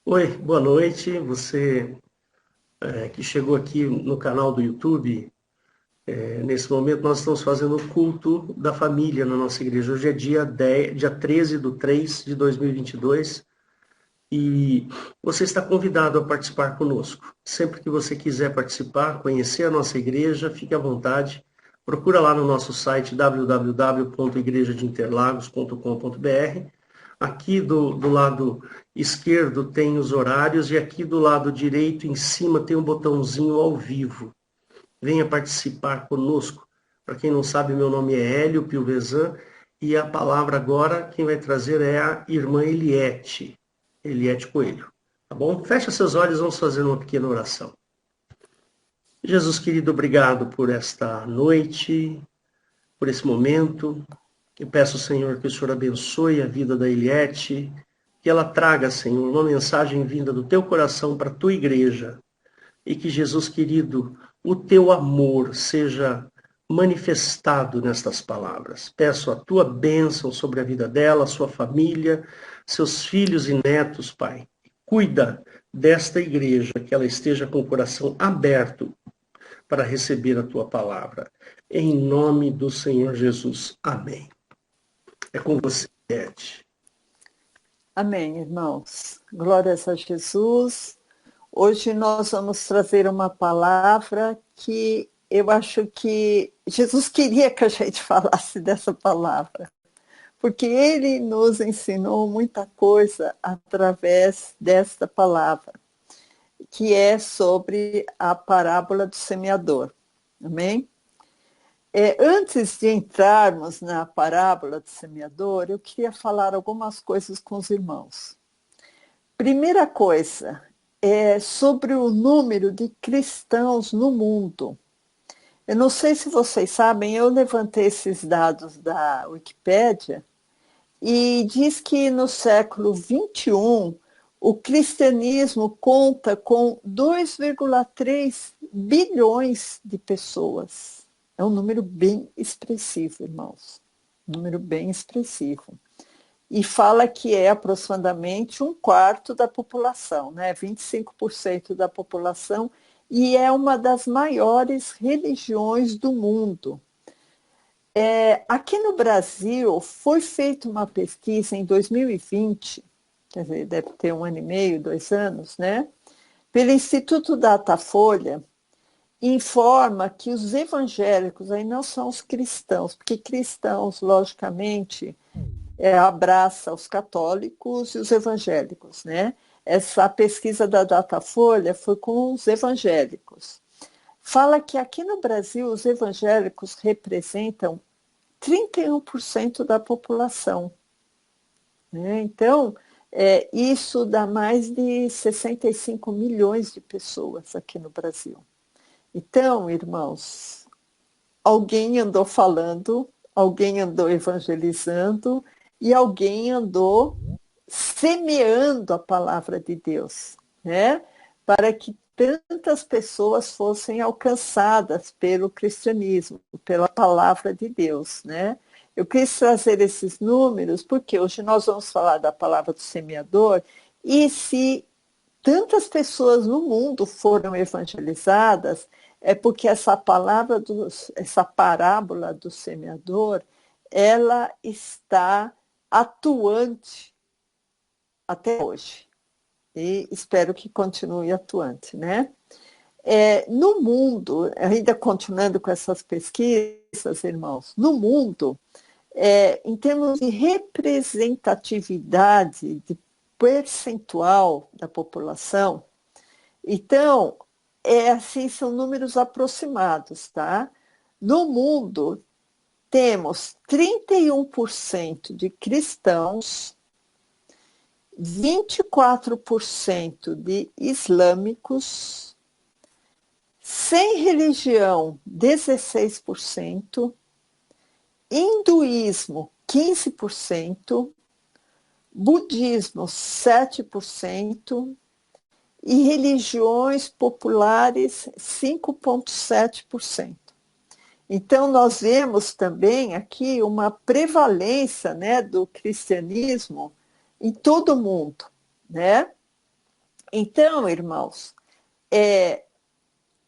Oi, boa noite. Você que chegou aqui no canal do YouTube, nesse momento nós estamos fazendo o culto da família na nossa igreja. Hoje é dia 13 de 3 de 2022 e você está convidado a participar conosco. Sempre que você quiser participar, conhecer a nossa igreja, fique à vontade. Procura lá no nosso site www.igrejadeinterlagos.com.br. Aqui do lado esquerdo tem os horários e aqui do lado direito, em cima, tem um botãozinho ao vivo. Venha participar conosco. Para quem não sabe, meu nome é Hélio Pilvezan e a palavra agora, quem vai trazer é a irmã Eliette Coelho. Tá bom? Fecha seus olhos, vamos fazer uma pequena oração. Jesus querido, obrigado por esta noite, por esse momento. Eu peço, Senhor, que o Senhor abençoe a vida da Eliette, que ela traga, Senhor, uma mensagem vinda do teu coração para a tua igreja. E que, Jesus querido, o teu amor seja manifestado nestas palavras. Peço a tua bênção sobre a vida dela, sua família, seus filhos e netos, Pai. Cuida desta igreja, que ela esteja com o coração aberto para receber a tua palavra. Em nome do Senhor Jesus. Amém. É com você, Ed. Amém, irmãos. Glórias a Jesus. Hoje nós vamos trazer uma palavra que eu acho que Jesus queria que a gente falasse dessa palavra, porque ele nos ensinou muita coisa através desta palavra, que é sobre a parábola do semeador. Amém? Antes de entrarmos na parábola do semeador, eu queria falar algumas coisas com os irmãos. Primeira coisa é sobre o número de cristãos no mundo. Eu não sei se vocês sabem, eu levantei esses dados da Wikipédia e diz que no século XXI o cristianismo conta com 2,3 bilhões de pessoas. É um número bem expressivo, irmãos. Um número bem expressivo. E fala que é aproximadamente um quarto da população, né? 25% da população, e é uma das maiores religiões do mundo. Aqui no Brasil, foi feita uma pesquisa em 2020, quer dizer, deve ter 1 ano e meio, 2 anos, né? Pelo Instituto Datafolha, informa que os evangélicos, aí não são os cristãos, porque cristãos, logicamente, abraça os católicos e os evangélicos, né? Essa pesquisa da Datafolha foi com os evangélicos. Fala que aqui no Brasil os evangélicos representam 31% da população, né? Então, isso dá mais de 65 milhões de pessoas aqui no Brasil. Então, irmãos, alguém andou falando, alguém andou evangelizando e alguém andou semeando a palavra de Deus, né? Para que tantas pessoas fossem alcançadas pelo cristianismo, pela palavra de Deus, né? Eu quis trazer esses números porque hoje nós vamos falar da palavra do semeador e se tantas pessoas no mundo foram evangelizadas, é porque essa parábola do semeador, ela está atuante até hoje. E espero que continue atuante, né? No mundo, ainda continuando com essas pesquisas, irmãos, no mundo, em termos de representatividade, de percentual da população, então, assim, são números aproximados, tá? No mundo, temos 31% de cristãos, 24% de islâmicos, sem religião, 16%, hinduísmo, 15%, budismo, 7%, e religiões populares, 5,7%. Então, nós vemos também aqui uma prevalência, né, do cristianismo em todo o mundo, né? Então, irmãos,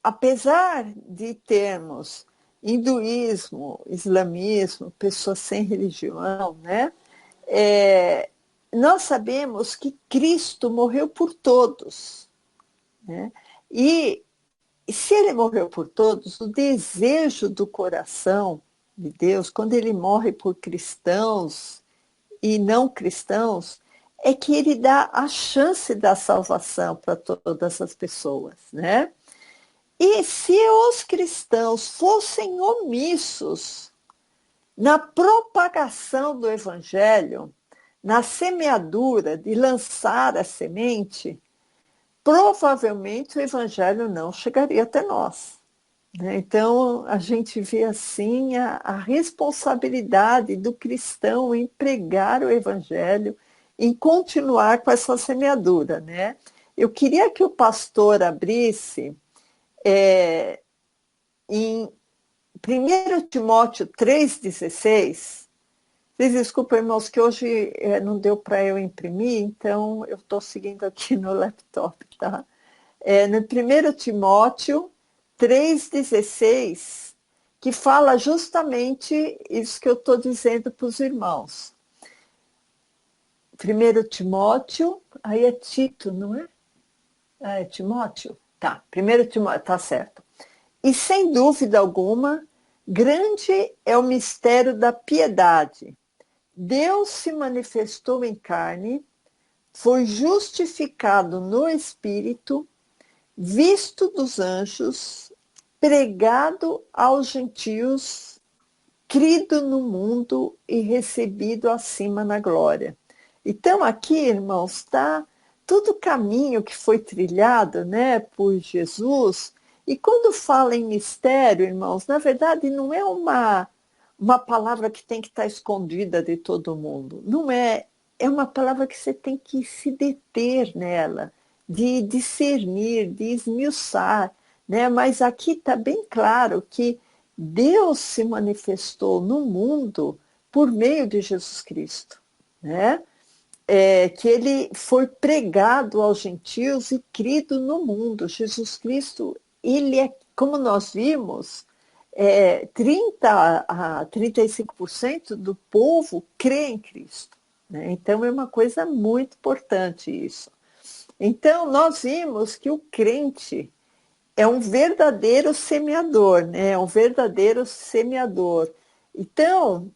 apesar de termos hinduísmo, islamismo, pessoas sem religião, né? Nós sabemos que Cristo morreu por todos, né? E se ele morreu por todos, o desejo do coração de Deus, quando ele morre por cristãos e não cristãos, é que ele dá a chance da salvação para todas as pessoas, né? E se os cristãos fossem omissos na propagação do evangelho, na semeadura de lançar a semente, provavelmente o evangelho não chegaria até nós. Então, a gente vê assim a responsabilidade do cristão em pregar o evangelho, em continuar com essa semeadura, né? Eu queria que o pastor abrisse em 1 Timóteo 3,16. Vocês desculpem, irmãos, que hoje não deu para eu imprimir, então eu estou seguindo aqui no laptop, tá? No 1 Timóteo 3,16, que fala justamente isso que eu estou dizendo para os irmãos. 1 Timóteo, aí é Tito, não é? É Timóteo? Tá, 1 Timóteo, tá certo. E sem dúvida alguma, grande é o mistério da piedade. Deus se manifestou em carne, foi justificado no Espírito, visto dos anjos, pregado aos gentios, crido no mundo e recebido acima na glória. Então aqui, irmãos, está todo o caminho que foi trilhado, né, por Jesus. E quando fala em mistério, irmãos, na verdade não é uma palavra que tem que estar escondida de todo mundo. Não é. É uma palavra que você tem que se deter nela, de discernir, de esmiuçar, né? Mas aqui está bem claro que Deus se manifestou no mundo por meio de Jesus Cristo, né? Que ele foi pregado aos gentios e crido no mundo. Jesus Cristo, ele é, como nós vimos, 30 a 35% do povo crê em Cristo, né? Então é uma coisa muito importante isso. Então nós vimos que o crente é um verdadeiro semeador, né? É um verdadeiro semeador. Então,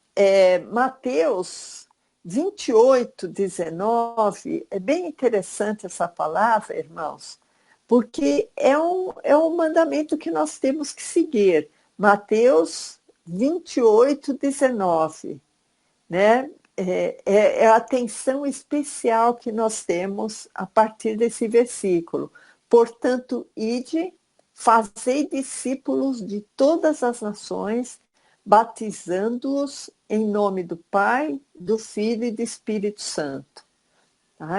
Mateus 28:19, é bem interessante essa palavra, irmãos, porque é um mandamento que nós temos que seguir. Mateus 28:19, né? É a atenção especial que nós temos a partir desse versículo. Portanto, ide, fazei discípulos de todas as nações, batizando-os em nome do Pai, do Filho e do Espírito Santo.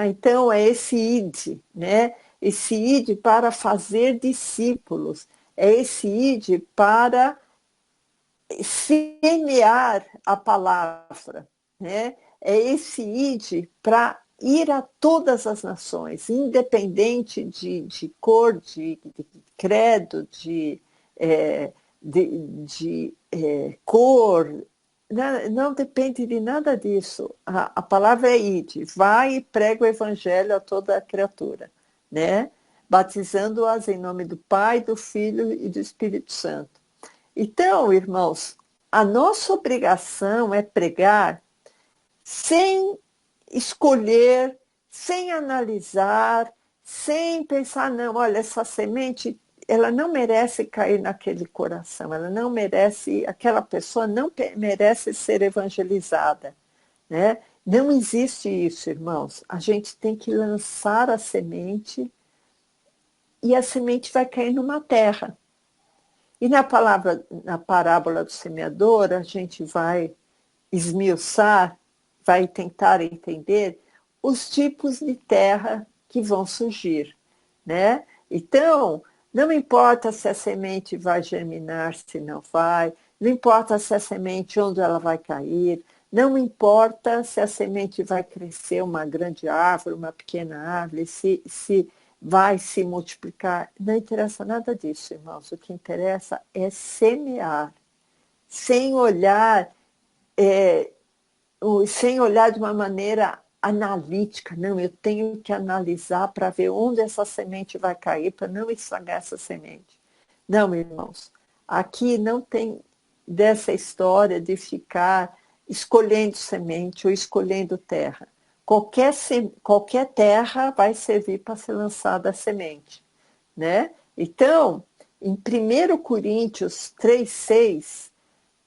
Então, é esse ide, né? Esse ide para fazer discípulos, é esse ide para semear a palavra, né? É esse ide para ir a todas as nações, independente de cor, de credo, de cor, não depende de nada disso. A palavra é ide, vai e prega o evangelho a toda a criatura, né? Batizando-as em nome do Pai, do Filho e do Espírito Santo. Então, irmãos, a nossa obrigação é pregar sem escolher, sem analisar, sem pensar, não, olha, essa semente, ela não merece cair naquele coração, ela não merece, aquela pessoa não merece ser evangelizada, né? Não existe isso, irmãos. A gente tem que lançar a semente e a semente vai cair numa terra. E na parábola do semeador, a gente vai esmiuçar, vai tentar entender os tipos de terra que vão surgir, né? Então, não importa se a semente vai germinar, se não vai, não importa se a semente, onde ela vai cair, não importa se a semente vai crescer uma grande árvore, uma pequena árvore, se vai se multiplicar. Não interessa nada disso, irmãos. O que interessa é semear, sem olhar, sem olhar de uma maneira analítica. Não, eu tenho que analisar para ver onde essa semente vai cair, para não estragar essa semente. Não, irmãos, aqui não tem dessa história de ficar escolhendo semente ou escolhendo terra. Qualquer terra vai servir para ser lançada a semente, né? Então, em 1 Coríntios 3,6,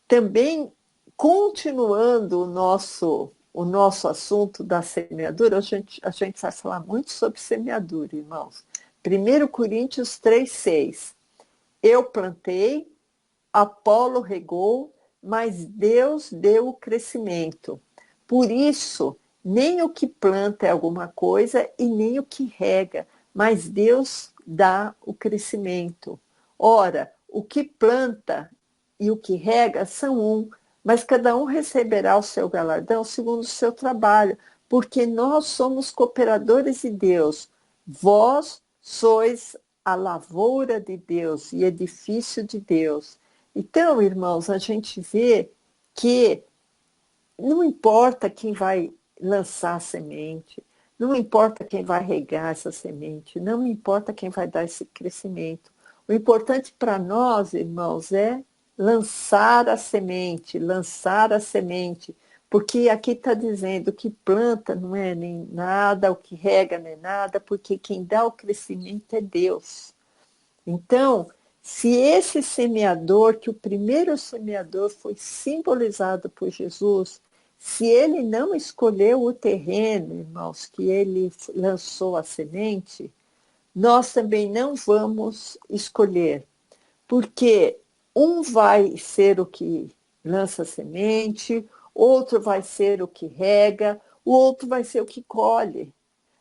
também continuando o nosso assunto da semeadura, a gente vai falar muito sobre semeadura, irmãos. 1 Coríntios 3,6. Eu plantei, Apolo regou, mas Deus deu o crescimento. Por isso, nem o que planta é alguma coisa e nem o que rega, mas Deus dá o crescimento. Ora, o que planta e o que rega são um, mas cada um receberá o seu galardão segundo o seu trabalho, porque nós somos cooperadores de Deus. Vós sois a lavoura de Deus e edifício de Deus. Então, irmãos, a gente vê que não importa quem vai lançar a semente, não importa quem vai regar essa semente, não importa quem vai dar esse crescimento. O importante para nós, irmãos, é lançar a semente, porque aqui está dizendo que planta não é nem nada, o que rega não é nada, porque quem dá o crescimento é Deus. Então, se esse semeador, que o primeiro semeador foi simbolizado por Jesus, se ele não escolheu o terreno, irmãos, que ele lançou a semente, nós também não vamos escolher, porque um vai ser o que lança a semente, outro vai ser o que rega, o outro vai ser o que colhe.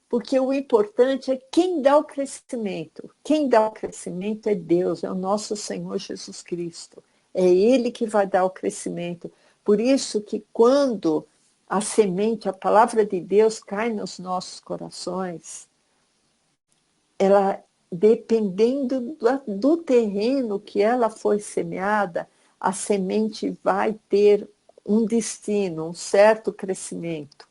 Porque o importante é quem dá o crescimento. Quem dá o crescimento é Deus, é o nosso Senhor Jesus Cristo. É Ele que vai dar o crescimento. Por isso que quando a semente, a palavra de Deus cai nos nossos corações, ela, dependendo do terreno que ela foi semeada, a semente vai ter um destino, um certo crescimento,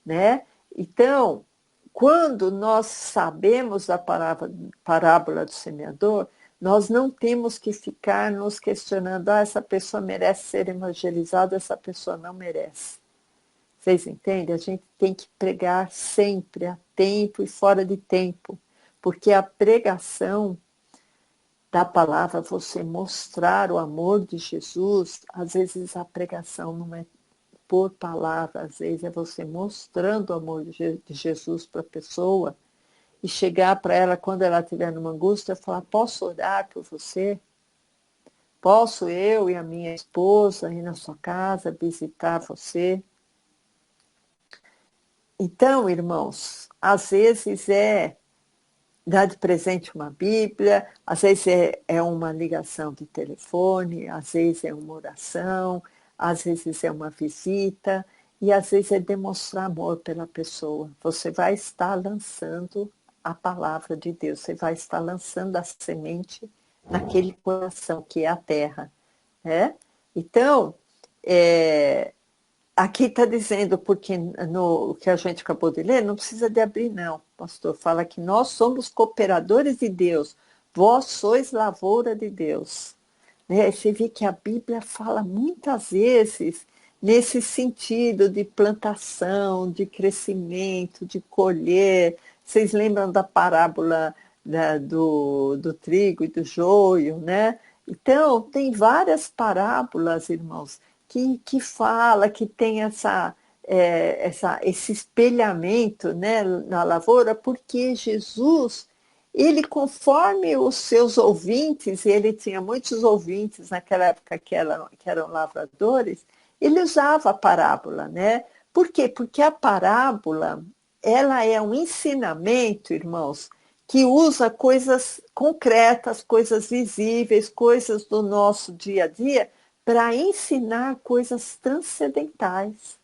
né? Então, quando nós sabemos a parábola do semeador, nós não temos que ficar nos questionando, essa pessoa merece ser evangelizada, essa pessoa não merece. Vocês entendem? A gente tem que pregar sempre, a tempo e fora de tempo, porque a pregação da palavra, você mostrar o amor de Jesus, às vezes a pregação não é por palavra, às vezes é você mostrando o amor de Jesus para a pessoa e chegar para ela quando ela estiver numa angústia e falar, posso orar por você? Posso eu e a minha esposa ir na sua casa visitar você? Então, irmãos, às vezes é dar de presente uma Bíblia, às vezes é uma ligação de telefone, às vezes é uma oração, às vezes é uma visita, e às vezes é demonstrar amor pela pessoa. Você vai estar lançando a palavra de Deus, você vai estar lançando a semente naquele coração que é a terra. Né? Então, aqui está dizendo, porque no que a gente acabou de ler, não precisa de abrir, não. O pastor fala que nós somos cooperadores de Deus, vós sois lavoura de Deus. Né? Você vê que a Bíblia fala muitas vezes nesse sentido de plantação, de crescimento, de colher. Vocês lembram da parábola do trigo e do joio, né? Então, tem várias parábolas, irmãos, que fala, que tem esse espelhamento, né, na lavoura, porque Jesus, ele, conforme os seus ouvintes, e ele tinha muitos ouvintes naquela época que eram lavradores, ele usava a parábola, né? Por quê? Porque a parábola, ela é um ensinamento, irmãos, que usa coisas concretas, coisas visíveis, coisas do nosso dia a dia, para ensinar coisas transcendentais.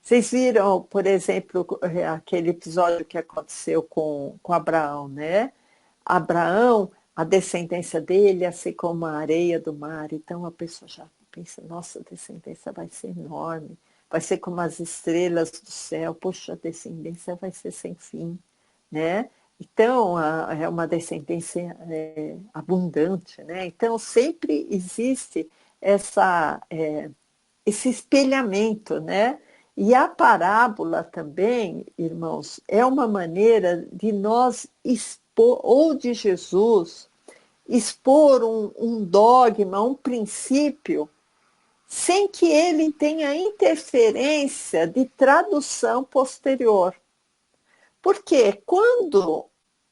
Vocês viram, por exemplo, aquele episódio que aconteceu com Abraão, né? Abraão, a descendência dele ia ser como a areia do mar. Então a pessoa já pensa, nossa, a descendência vai ser enorme, vai ser como as estrelas do céu, poxa, a descendência vai ser sem fim, né? Então é uma descendência abundante, né? Então sempre existe esse espelhamento, né? E a parábola também, irmãos, é uma maneira de nós expor, ou de Jesus, expor um dogma, um princípio, sem que ele tenha interferência de tradução posterior. Porque quando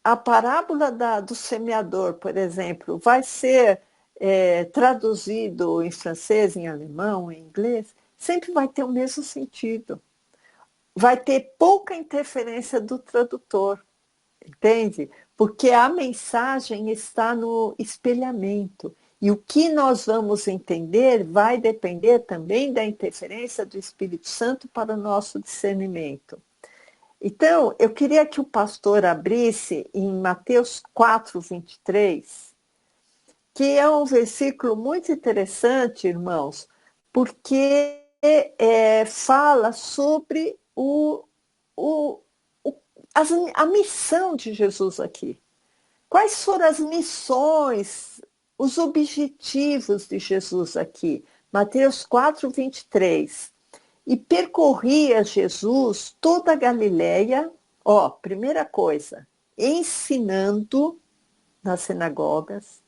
a parábola do semeador, por exemplo, vai ser traduzido em francês, em alemão, em inglês, sempre vai ter o mesmo sentido. Vai ter pouca interferência do tradutor, entende? Porque a mensagem está no espelhamento. E o que nós vamos entender vai depender também da interferência do Espírito Santo para o nosso discernimento. Então, eu queria que o pastor abrisse em Mateus 4, 23, que é um versículo muito interessante, irmãos, porque fala sobre a missão de Jesus aqui. Quais foram as missões, os objetivos de Jesus aqui? Mateus 4, 23. E percorria Jesus toda a Galileia, primeira coisa, ensinando nas sinagogas.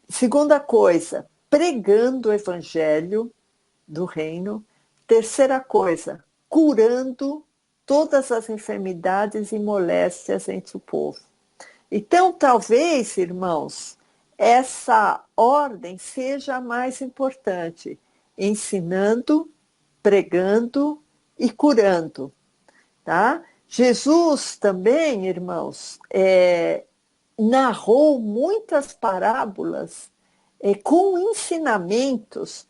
Segunda coisa, pregando o evangelho do reino. Terceira coisa, curando todas as enfermidades e moléstias entre o povo. Então, talvez, irmãos, essa ordem seja a mais importante, ensinando, pregando e curando, tá? Jesus também, irmãos, narrou muitas parábolas com ensinamentos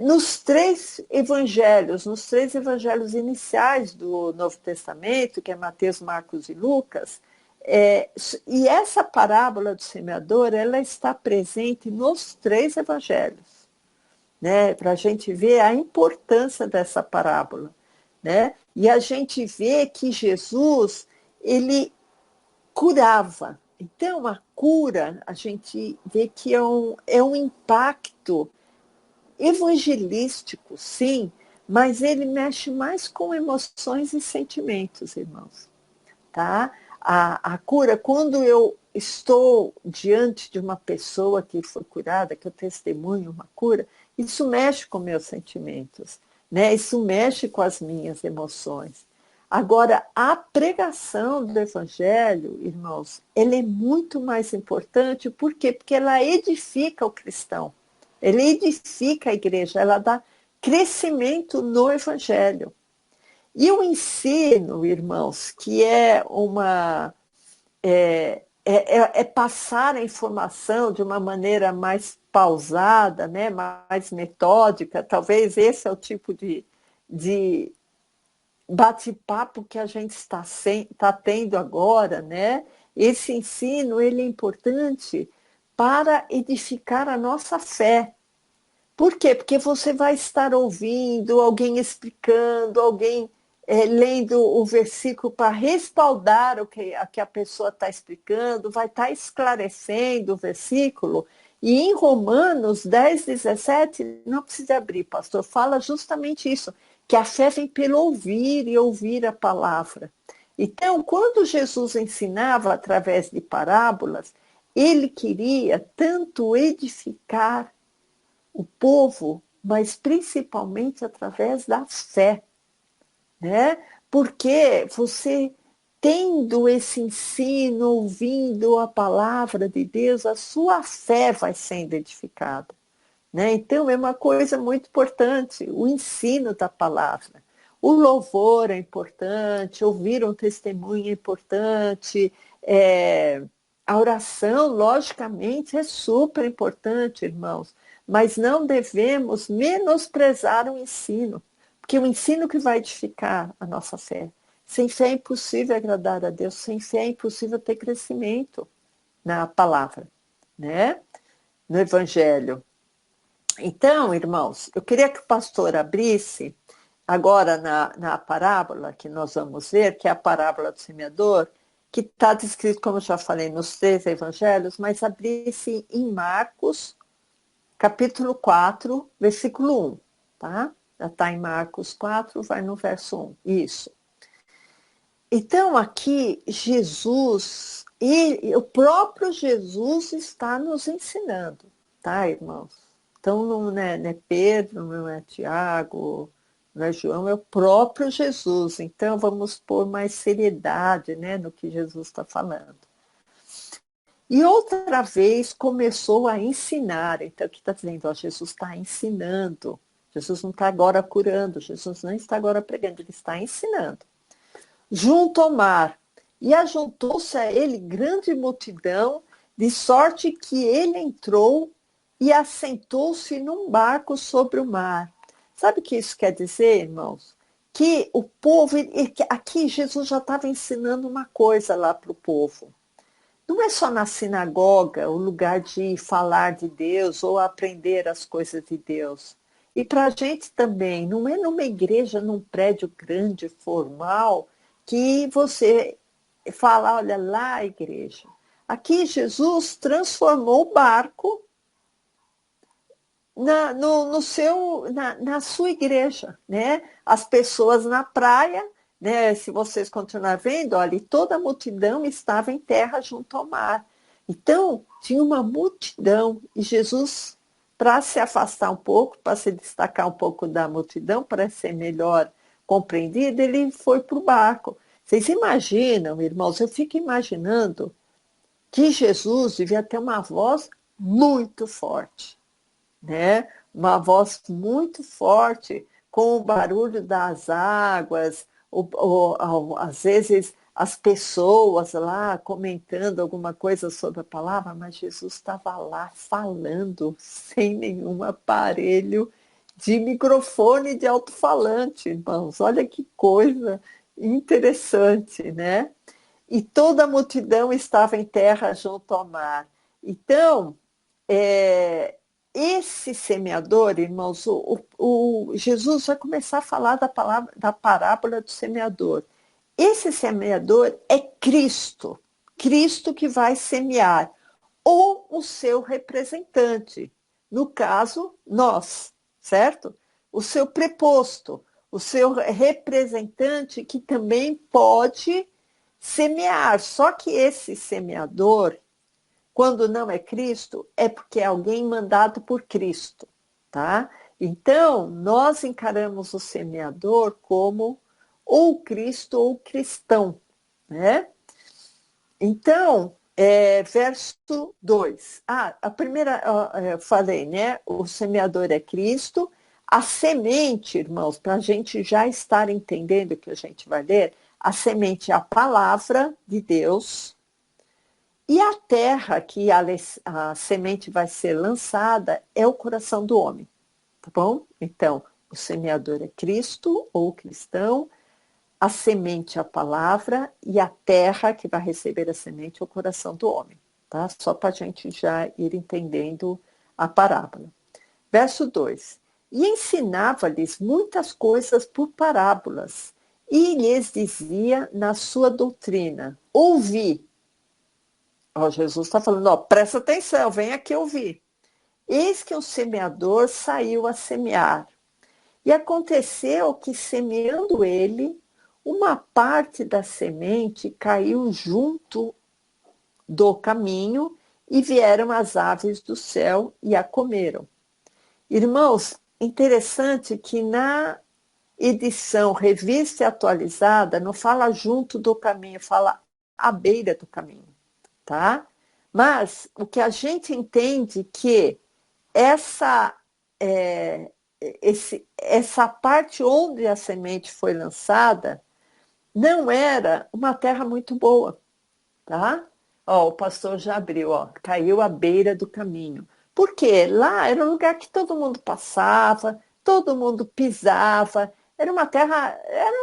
nos três evangelhos iniciais do Novo Testamento, que é Mateus, Marcos e Lucas, e essa parábola do semeador, ela está presente nos três evangelhos, né? Para a gente ver a importância dessa parábola, né? E a gente vê que Jesus, ele curava. Então, a cura, a gente vê que é um impacto evangelístico, sim, mas ele mexe mais com emoções e sentimentos, irmãos. Tá? A cura, quando eu estou diante de uma pessoa que foi curada, que eu testemunho uma cura, isso mexe com meus sentimentos, né? Isso mexe com as minhas emoções. Agora, a pregação do evangelho, irmãos, ela é muito mais importante, por quê? Porque ela edifica o cristão, ela edifica a igreja, ela dá crescimento no evangelho. E o ensino, irmãos, que é passar a informação de uma maneira mais pausada, né, mais metódica, talvez esse é o tipo de bate-papo que a gente está tendo agora, né? Esse ensino, ele é importante para edificar a nossa fé. Por quê? Porque você vai estar ouvindo alguém explicando, alguém lendo o versículo para respaldar o que a pessoa está explicando, vai estar esclarecendo o versículo. E em Romanos 10, 17, não precisa abrir, pastor, fala justamente isso, que a fé vem pelo ouvir e ouvir a palavra. Então, quando Jesus ensinava através de parábolas, ele queria tanto edificar o povo, mas principalmente através da fé, né? Porque você tendo esse ensino, ouvindo a palavra de Deus, a sua fé vai sendo edificada, né? Então é uma coisa muito importante, o ensino da palavra. O louvor é importante, ouvir um testemunho é importante, a oração, logicamente, é super importante, irmãos, mas não devemos menosprezar o ensino, Porque o ensino que vai edificar a nossa fé. Sem fé é impossível agradar a Deus, sem fé é impossível ter crescimento na palavra, né? No Evangelho. Então, irmãos, eu queria que o pastor abrisse agora na parábola que nós vamos ver, que é a parábola do semeador, que está descrito, como eu já falei, nos 3 evangelhos, mas abrisse em Marcos, capítulo 4, versículo 1, tá? Já está em Marcos 4, vai no verso 1, isso. Então, aqui, Jesus, o próprio Jesus está nos ensinando, tá, irmãos? Então, não é Pedro, não é Tiago, não é João, é o próprio Jesus. Então, vamos pôr mais seriedade, né, no que Jesus está falando. E outra vez começou a ensinar. Então, aqui está dizendo, ó, Jesus está ensinando. Jesus não está agora curando, Jesus não está agora pregando, ele está ensinando. Junto ao mar. E ajuntou-se a ele grande multidão, de sorte que ele entrou e assentou-se num barco sobre o mar. Sabe o que isso quer dizer, irmãos? Que o povo, aqui Jesus já estava ensinando uma coisa lá para o povo. Não é só na sinagoga o lugar de falar de Deus ou aprender as coisas de Deus. E para a gente também, não é numa igreja, num prédio grande, formal, que você fala, olha lá a igreja. Aqui Jesus transformou o barco na sua igreja, né? As pessoas na praia, né? Se vocês continuarem vendo, olha, toda a multidão estava em terra junto ao mar. Então, tinha uma multidão e Jesus, para se afastar um pouco, para se destacar um pouco da multidão, para ser melhor compreendido, ele foi para o barco. Vocês imaginam, irmãos, eu fico imaginando que Jesus devia ter uma voz muito forte, né? Uma voz muito forte, com o barulho das águas, às vezes as pessoas lá comentando alguma coisa sobre a palavra, mas Jesus estava lá falando sem nenhum aparelho de microfone de alto-falante, irmãos. Olha que coisa interessante, né? E toda a multidão estava em terra junto ao mar. Então, esse semeador, irmãos, Jesus vai começar a falar da parábola do semeador. Esse semeador é Cristo, Cristo que vai semear, ou o seu representante, no caso, nós, certo? O seu preposto, o seu representante que também pode semear. Só que esse semeador, quando não é Cristo, é porque é alguém mandado por Cristo, tá? Então, nós encaramos o semeador como ou Cristo ou cristão, né? Então, verso 2. A primeira, eu falei, né? O semeador é Cristo. A semente, irmãos, para a gente já estar entendendo o que a gente vai ler, a semente é a palavra de Deus. E a terra que a semente vai ser lançada é o coração do homem, tá bom? Então, o semeador é Cristo ou cristão, a semente é a palavra e a terra que vai receber a semente é o coração do homem, tá? Só para a gente já ir entendendo a parábola. Verso 2. E ensinava-lhes muitas coisas por parábolas, e lhes dizia na sua doutrina: ouvi. Ó, Jesus está falando, ó, presta atenção, vem aqui ouvir. Eis que o semeador saiu a semear. E aconteceu que, semeando ele, uma parte da semente caiu junto do caminho e vieram as aves do céu e a comeram. Irmãos, interessante que na edição revista e atualizada não fala junto do caminho, fala à beira do caminho, tá? Mas o que a gente entende que essa essa parte onde a semente foi lançada não era uma terra muito boa, tá? Ó, o pastor já abriu, ó, caiu à beira do caminho. Por quê? Lá era um lugar que todo mundo passava, todo mundo pisava, era uma terra,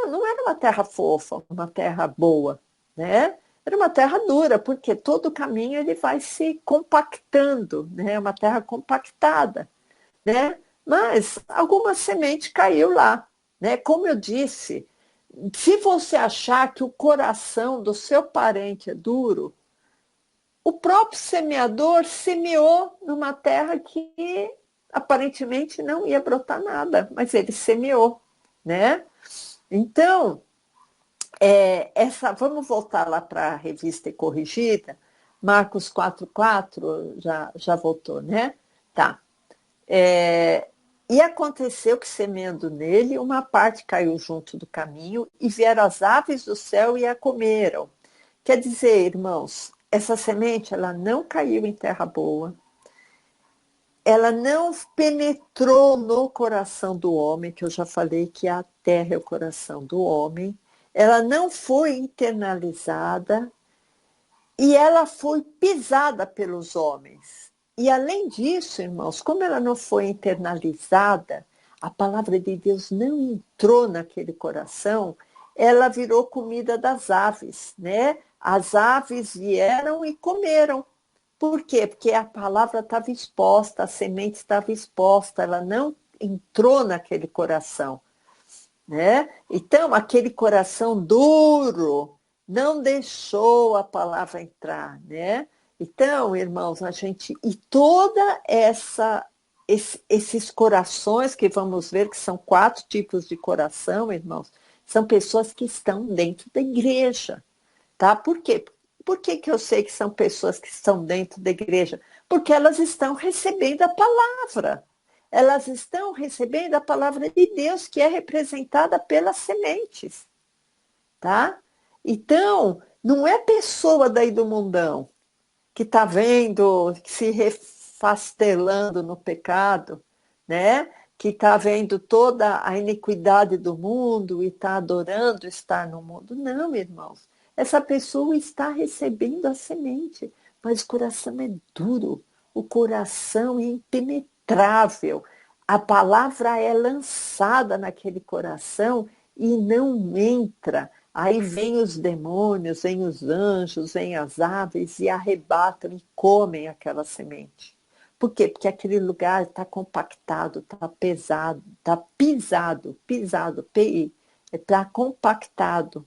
não era uma terra fofa, uma terra boa, né? Era uma terra dura, porque todo o caminho ele vai se compactando, né? Uma terra compactada, né? Mas alguma semente caiu lá, né? Como eu disse, se você achar que o coração do seu parente é duro, o próprio semeador semeou numa terra que aparentemente não ia brotar nada, mas ele semeou, né? Então, vamos voltar lá para a revista e corrigida, Marcos 4,4, já voltou, né? Tá. E aconteceu que, semeando nele, uma parte caiu junto do caminho e vieram as aves do céu e a comeram. Quer dizer, irmãos, essa semente ela não caiu em terra boa, ela não penetrou no coração do homem, que eu já falei que a terra é o coração do homem, ela não foi internalizada e ela foi pisada pelos homens. E além disso, irmãos, como ela não foi internalizada, a palavra de Deus não entrou naquele coração, ela virou comida das aves, né? As aves vieram e comeram. Por quê? Porque a palavra estava exposta, a semente estava exposta, ela não entrou naquele coração, né? Então, aquele coração duro não deixou a palavra entrar, né? Então, irmãos, a gente e toda esses corações que vamos ver que são 4 tipos de coração, irmãos, são pessoas que estão dentro da igreja, tá? Por quê? Por que eu sei que são pessoas que estão dentro da igreja? Porque elas estão recebendo a palavra. Elas estão recebendo a palavra de Deus, que é representada pelas sementes, tá? Então, não é pessoa daí do mundão que está vendo, se refastelando no pecado, né? Que está vendo toda a iniquidade do mundo e está adorando estar no mundo. Não, irmãos. Essa pessoa está recebendo a semente, mas o coração é duro, o coração é impenetrável. A palavra é lançada naquele coração e não entra. Aí vem os demônios, vem os anjos, vem as aves e arrebatam e comem aquela semente. Por quê? Porque aquele lugar está compactado, está pesado, está pisado, PI, está compactado.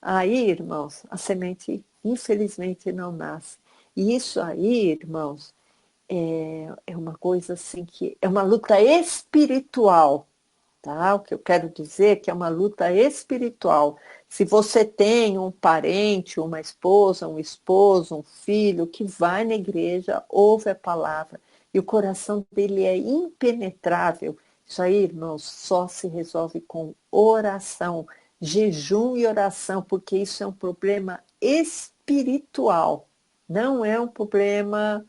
Aí, irmãos, a semente infelizmente não nasce. E isso aí, irmãos, é uma coisa assim que é uma luta espiritual, tá? O que eu quero dizer é que é uma luta espiritual. Se você tem um parente, uma esposa, um esposo, um filho que vai na igreja, ouve a palavra e o coração dele é impenetrável, isso aí, irmãos, só se resolve com oração, jejum e oração, porque isso é um problema espiritual, não é um problema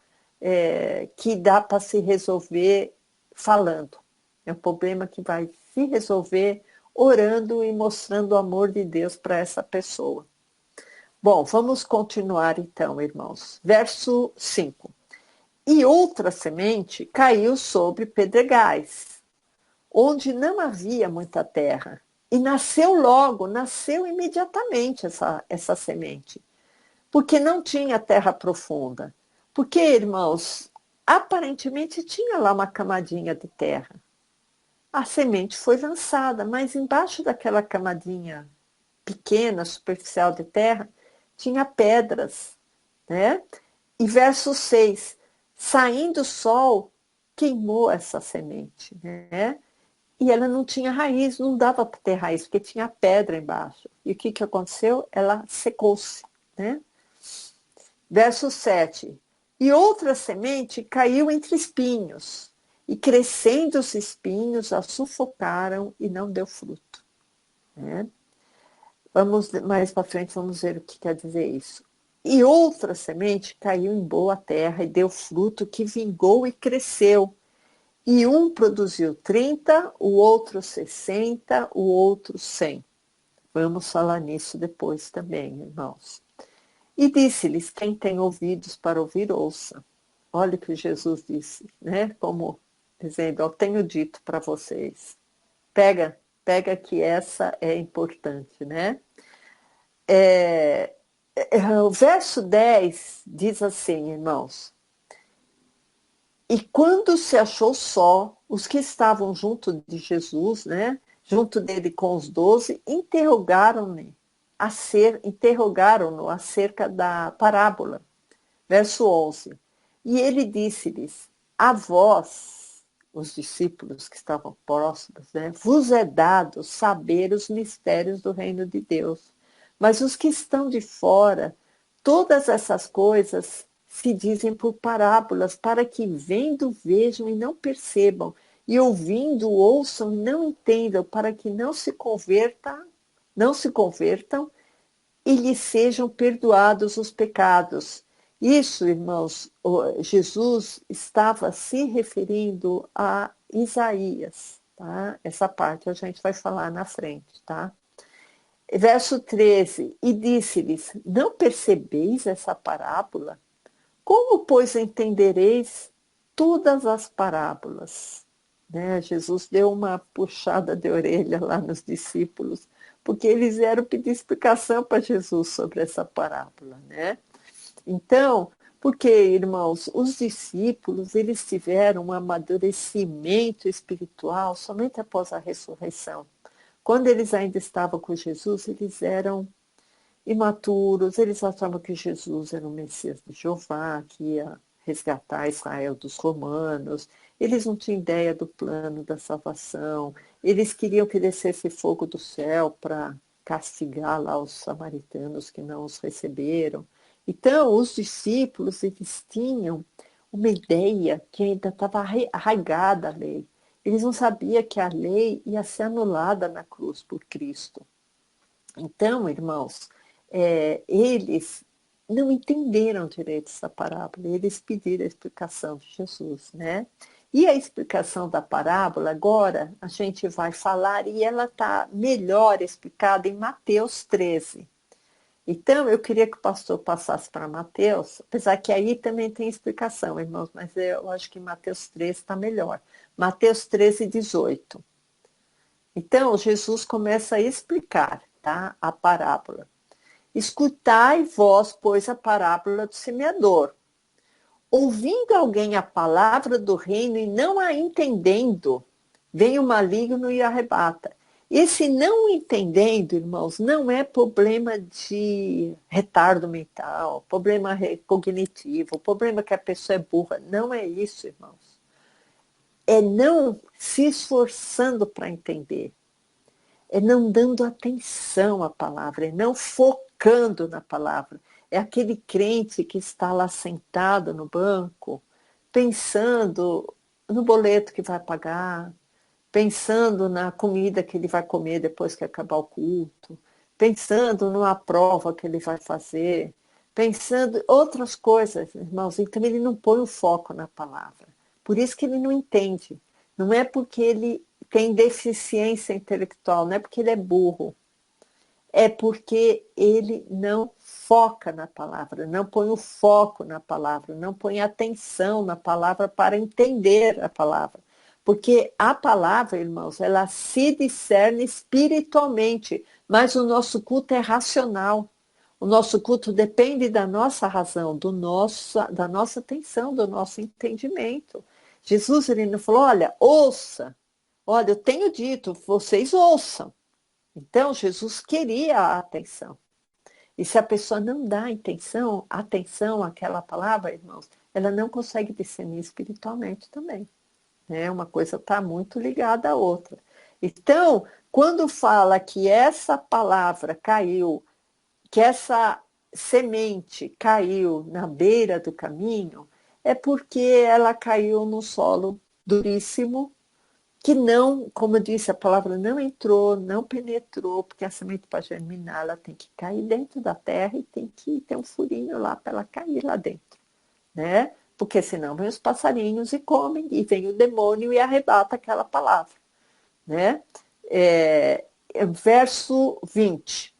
que dá para se resolver falando. É um problema que vai se resolver orando e mostrando o amor de Deus para essa pessoa. Bom, vamos continuar então, irmãos. Verso 5. E outra semente caiu sobre pedregais, onde não havia muita terra. E nasceu logo, nasceu imediatamente essa semente, porque não tinha terra profunda. Porque, irmãos, aparentemente tinha lá uma camadinha de terra. A semente foi lançada, mas embaixo daquela camadinha pequena, superficial de terra, tinha pedras, né? E verso 6, saindo o sol, queimou essa semente, né? E ela não tinha raiz, não dava para ter raiz, porque tinha pedra embaixo. E o que aconteceu? Ela secou-se, né? Verso 7. E outra semente caiu entre espinhos, e crescendo os espinhos a sufocaram e não deu fruto. Né? Vamos mais para frente, vamos ver o que quer dizer isso. E outra semente caiu em boa terra e deu fruto que vingou e cresceu. E um produziu 30, o outro 60, o outro 100. Vamos falar nisso depois também, irmãos. E disse-lhes: quem tem ouvidos para ouvir, ouça. Olha o que Jesus disse, né? Como dizendo: eu tenho dito para vocês. Pega pega que essa é importante, né? O verso 10 diz assim, irmãos: e quando se achou só, os que estavam junto de Jesus, né, junto dele com os 12, interrogaram-no acerca da parábola. Verso 11. E ele disse-lhes: a vós, os discípulos que estavam próximos, né, vos é dado saber os mistérios do reino de Deus. Mas os que estão de fora, todas essas coisas se dizem por parábolas, para que vendo vejam e não percebam, e ouvindo ouçam e não entendam, para que não se convertam e lhes sejam perdoados os pecados. Isso, irmãos, Jesus estava se referindo a Isaías, tá? Essa parte a gente vai falar na frente, tá? Verso 13, e disse-lhes: não percebeis essa parábola? Como, pois, entendereis todas as parábolas? Né? Jesus deu uma puxada de orelha lá nos discípulos, porque eles vieram pedir explicação para Jesus sobre essa parábola, né? Então, porque, irmãos, os discípulos, eles tiveram um amadurecimento espiritual somente após a ressurreição. Quando eles ainda estavam com Jesus, eles eram imaturos, eles achavam que Jesus era o Messias de Jeová, que ia resgatar Israel dos romanos, eles não tinham ideia do plano da salvação, eles queriam que descesse fogo do céu para castigar lá os samaritanos que não os receberam. Então, os discípulos, eles tinham uma ideia que ainda estava arraigada a lei. Eles não sabiam que a lei ia ser anulada na cruz por Cristo. Então, irmãos, eles não entenderam direito essa parábola, eles pediram a explicação de Jesus, né? E a explicação da parábola, agora a gente vai falar, e ela está melhor explicada em Mateus 13. Então, eu queria que o pastor passasse para Mateus, apesar que aí também tem explicação, irmãos, mas eu acho que Mateus 13 está melhor. Mateus 13, 18. Então, Jesus começa a explicar, tá, a parábola. Escutai vós, pois, a parábola do semeador. Ouvindo alguém a palavra do reino e não a entendendo, vem o maligno e arrebata. Esse não entendendo, irmãos, não é problema de retardo mental, problema cognitivo, problema que a pessoa é burra. Não é isso, irmãos. É não se esforçando para entender. É não dando atenção à palavra, é não focando na palavra. É aquele crente que está lá sentado no banco, pensando no boleto que vai pagar, pensando na comida que ele vai comer depois que acabar o culto, pensando numa prova que ele vai fazer, pensando em outras coisas, irmãos. Então ele não põe o foco na palavra. Por isso que ele não entende. Não é porque ele tem deficiência intelectual, não é porque ele é burro, é porque ele não foca na palavra, não põe o foco na palavra, não põe atenção na palavra para entender a palavra. Porque a palavra, irmãos, ela se discerne espiritualmente, mas o nosso culto é racional. O nosso culto depende da nossa razão, da nossa atenção, do nosso entendimento. Jesus, ele não falou: olha, ouça. Olha, eu tenho dito, vocês ouçam. Então, Jesus queria a atenção. E se a pessoa não dá atenção àquela palavra, irmãos, ela não consegue discernir espiritualmente também. Né? Uma coisa está muito ligada à outra. Então, quando fala que essa palavra caiu, que essa semente caiu na beira do caminho, é porque ela caiu no solo duríssimo, que não, como eu disse, a palavra não entrou, não penetrou, porque a semente para germinar, ela tem que cair dentro da terra e tem que ter um furinho lá para ela cair lá dentro, né? Porque senão vem os passarinhos e comem, e vem o demônio e arrebata aquela palavra, né? Verso 20.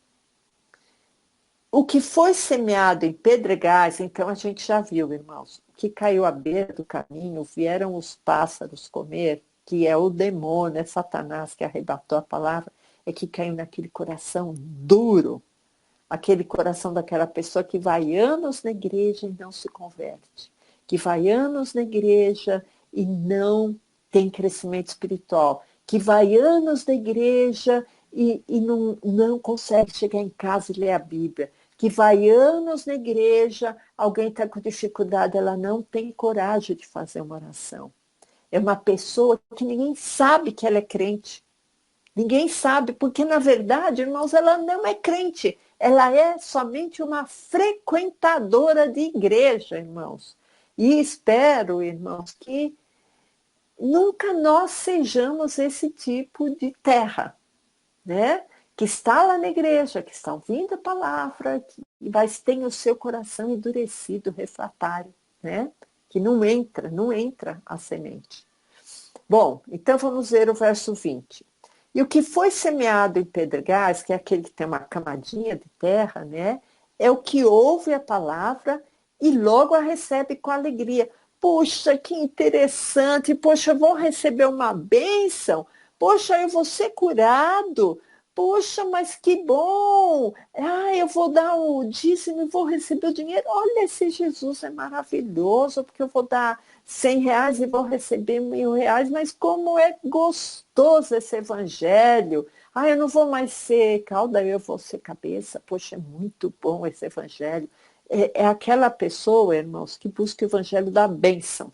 O que foi semeado em pedregais, então a gente já viu, irmãos, o que caiu à beira do caminho, vieram os pássaros comer. que é o demônio, é Satanás que arrebatou a palavra, é que caiu naquele coração duro, aquele coração daquela pessoa que vai anos na igreja e não se converte, que vai anos na igreja e não tem crescimento espiritual, que vai anos na igreja e não consegue chegar em casa e ler a Bíblia, que vai anos na igreja, alguém está com dificuldade, ela não tem coragem de fazer uma oração. É uma pessoa que ninguém sabe que ela é crente. Ninguém sabe, porque na verdade, irmãos, ela não é crente. Ela é somente uma frequentadora de igreja, irmãos. E espero, irmãos, que nunca nós sejamos esse tipo de terra, né? Que está lá na igreja, que está ouvindo a palavra, mas tem o seu coração endurecido, refratário, né? Que não entra a semente. Bom, então vamos ver o verso 20. E o que foi semeado em pedregais, que é aquele que tem uma camadinha de terra, né? É o que ouve a palavra e logo a recebe com alegria. Poxa, que interessante! Poxa, eu vou receber uma bênção! Poxa, eu vou ser curado! Poxa, mas que bom! Ah, eu vou dar o dízimo e vou receber o dinheiro. Olha, esse Jesus é maravilhoso, porque eu vou dar R$ 100 e vou receber R$ 1.000, mas como é gostoso esse evangelho. Ah, eu não vou mais ser cauda, eu vou ser cabeça. Poxa, é muito bom esse evangelho. É aquela pessoa, irmãos, que busca o evangelho da bênção,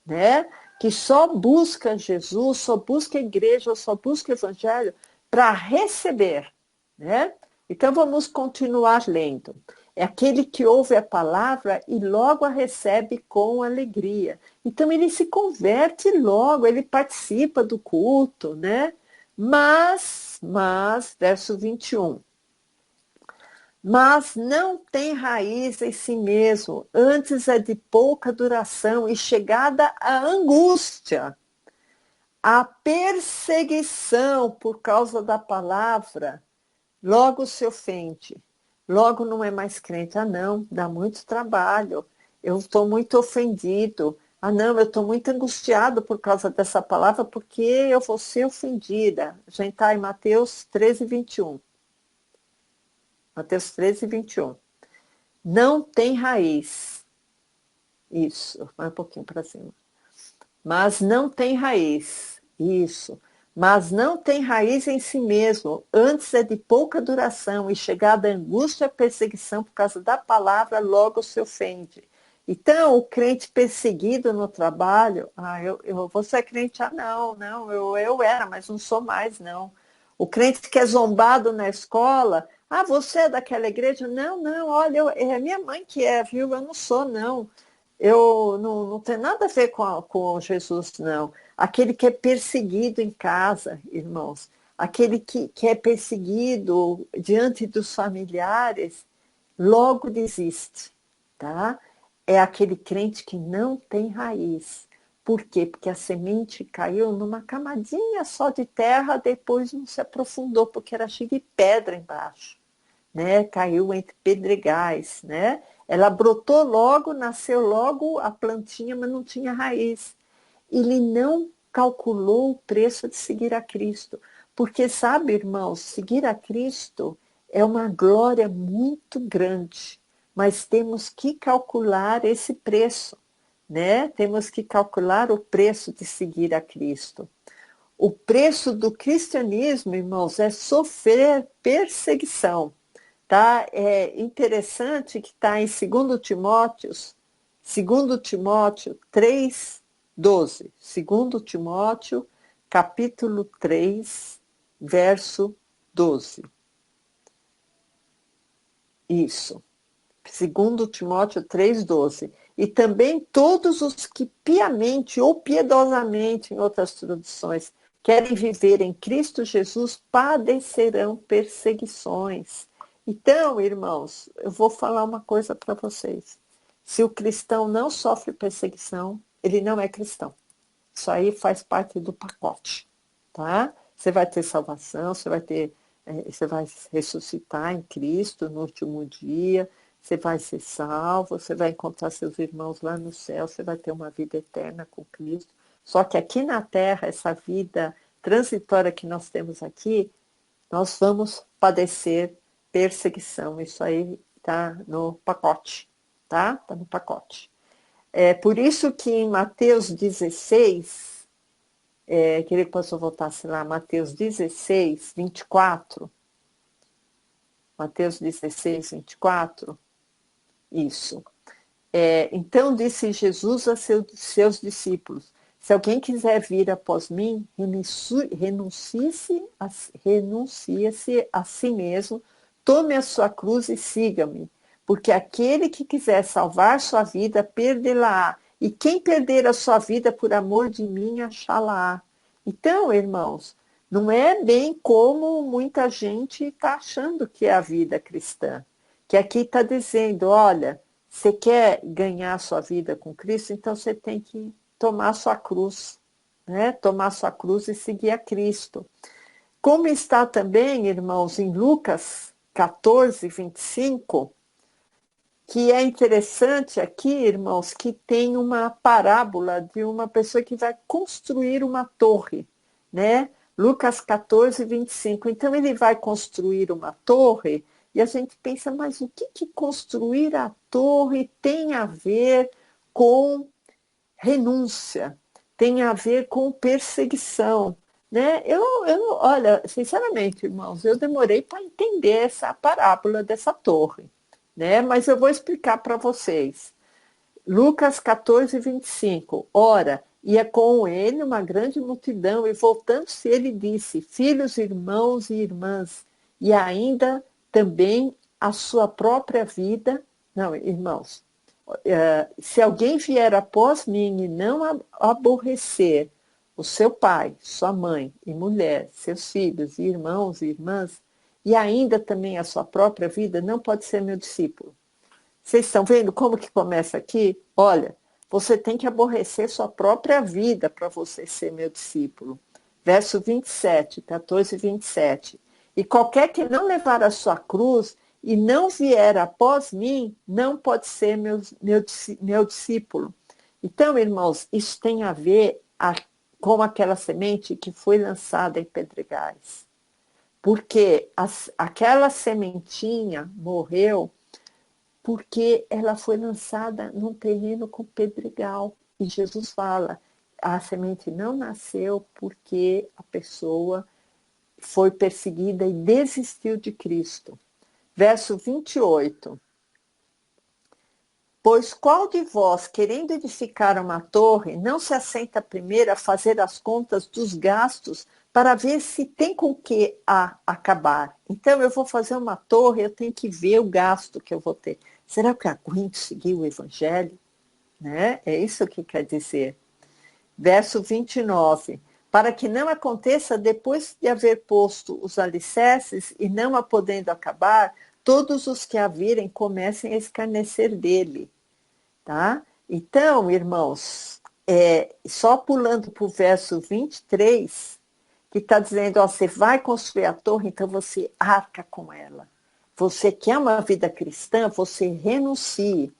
né? Que só busca Jesus, só busca a igreja, só busca o evangelho para receber, né? Então vamos continuar lendo. É aquele que ouve a palavra e logo a recebe com alegria. Então ele se converte logo, ele participa do culto, né? Verso 21. Mas não tem raiz em si mesmo, antes é de pouca duração e chegada à angústia, a perseguição por causa da palavra, logo se ofende, logo não é mais crente. Ah, não, dá muito trabalho, eu estou muito ofendido. Ah, não, eu estou muito angustiado por causa dessa palavra, porque eu vou ser ofendida. A gente está em Mateus 13, 21. Mateus 13, 21. Não tem raiz. Isso, vai um pouquinho para cima. Mas não tem raiz. Isso. Mas não tem raiz em si mesmo. Antes é de pouca duração e chegada a angústia e a perseguição por causa da palavra, logo se ofende. Então, o crente perseguido no trabalho, você é crente? Ah, não, eu era, mas não sou mais, não. O crente que é zombado na escola, ah, você é daquela igreja? Não, olha, é minha mãe que é, viu? Eu não sou, não. Eu não tenho nada a ver com Jesus, não. Aquele que é perseguido em casa, irmãos, aquele que é perseguido diante dos familiares, logo desiste, tá? É aquele crente que não tem raiz. Por quê? Porque a semente caiu numa camadinha só de terra, depois não se aprofundou, porque era cheio de pedra embaixo, né? Caiu entre pedregais, né? Ela brotou logo, nasceu logo a plantinha, mas não tinha raiz. Ele não calculou o preço de seguir a Cristo. Porque, sabe, irmãos, seguir a Cristo é uma glória muito grande, mas temos que calcular esse preço, né? Temos que calcular o preço de seguir a Cristo. O preço do cristianismo, irmãos, é sofrer perseguição. Tá? É interessante que está em 2 Timóteo 3, 12. 2 Timóteo, capítulo 3, verso 12. Isso. 2 Timóteo 3, 12. E também todos os que piamente ou piedosamente, em outras traduções, querem viver em Cristo Jesus padecerão perseguições. Então, irmãos, eu vou falar uma coisa para vocês. Se o cristão não sofre perseguição, ele não é cristão. Isso aí faz parte do pacote, tá? Você vai ter salvação, você vai ressuscitar em Cristo no último dia, você vai ser salvo, você vai encontrar seus irmãos lá no céu, você vai ter uma vida eterna com Cristo. Só que aqui na Terra, essa vida transitória que nós temos aqui, nós vamos padecer perseguição. Isso aí está no pacote, tá? Está no pacote. É por isso que em Mateus 16, queria que o pastor voltasse lá, Mateus 16, 24. Mateus 16, 24. Isso. Então disse Jesus a seus discípulos: se alguém quiser vir após mim, renuncie-se a si mesmo, tome a sua cruz e siga-me. Porque aquele que quiser salvar sua vida, perdê-la-á. E quem perder a sua vida por amor de mim, achá-la-á. Então, irmãos, não é bem como muita gente está achando que é a vida cristã. Que aqui está dizendo, olha, você quer ganhar a sua vida com Cristo, então você tem que tomar a sua cruz, né? Tomar a sua cruz e seguir a Cristo. Como está também, irmãos, em Lucas 14, 25, que é interessante aqui, irmãos, que tem uma parábola de uma pessoa que vai construir uma torre, né? Lucas 14, 25. Então, ele vai construir uma torre e a gente pensa, mas o que construir a torre tem a ver com renúncia? Tem a ver com perseguição, né? Olha, sinceramente, irmãos, eu demorei para entender essa parábola dessa torre, né? Mas eu vou explicar para vocês. Lucas 14, 25. Ora, ia com ele uma grande multidão, e voltando-se ele disse, filhos, irmãos e irmãs, e ainda também a sua própria vida. Não, irmãos, se alguém vier após mim e não aborrecer o seu pai, sua mãe e mulher, seus filhos e irmãos e irmãs, e ainda também a sua própria vida, não pode ser meu discípulo. Vocês estão vendo como que começa aqui? Olha, você tem que aborrecer sua própria vida para você ser meu discípulo. Verso 27, 14 e 27. E qualquer que não levar a sua cruz e não vier após mim, não pode ser meu discípulo. Então, irmãos, isso tem a ver com aquela semente que foi lançada em pedregais. Porque aquela sementinha morreu porque ela foi lançada num terreno com pedregal. E Jesus fala, a semente não nasceu porque a pessoa foi perseguida e desistiu de Cristo. Verso 28. Pois qual de vós, querendo edificar uma torre, não se assenta primeiro a fazer as contas dos gastos para ver se tem com que acabar? Então, eu vou fazer uma torre, eu tenho que ver o gasto que eu vou ter. Será que eu aguento seguir o evangelho? Né? É isso que quer dizer. Verso 29. Para que não aconteça, depois de haver posto os alicerces e não a podendo acabar, todos os que a virem comecem a escarnecer dele. Tá? Então, irmãos, só pulando para o verso 23, que está dizendo, ó, você vai construir a torre, então você arca com ela. Você quer uma vida cristã, você renuncie.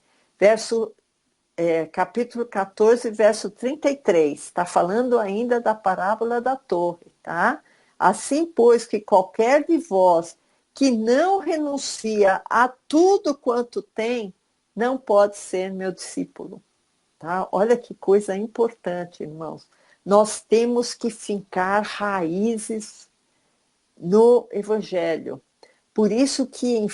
Capítulo 14, verso 33. Está falando ainda da parábola da torre, tá? Assim, pois, que qualquer de vós que não renuncia a tudo quanto tem, não pode ser meu discípulo. Tá? Olha que coisa importante, irmãos. Nós temos que fincar raízes no Evangelho. Por isso que em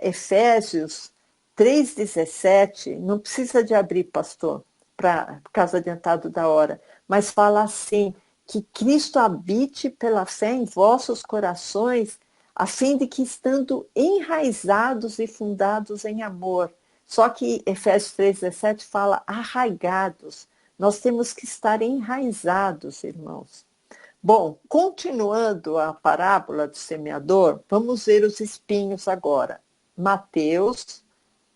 Efésios 3,17, não precisa de abrir, pastor, por causa adiantado da hora, mas fala assim, que Cristo habite pela fé em vossos corações, a fim de que, estando enraizados e fundados em amor. Só que Efésios 3,17 fala arraigados. Nós temos que estar enraizados, irmãos. Bom, continuando a parábola do semeador, vamos ver os espinhos agora. Mateus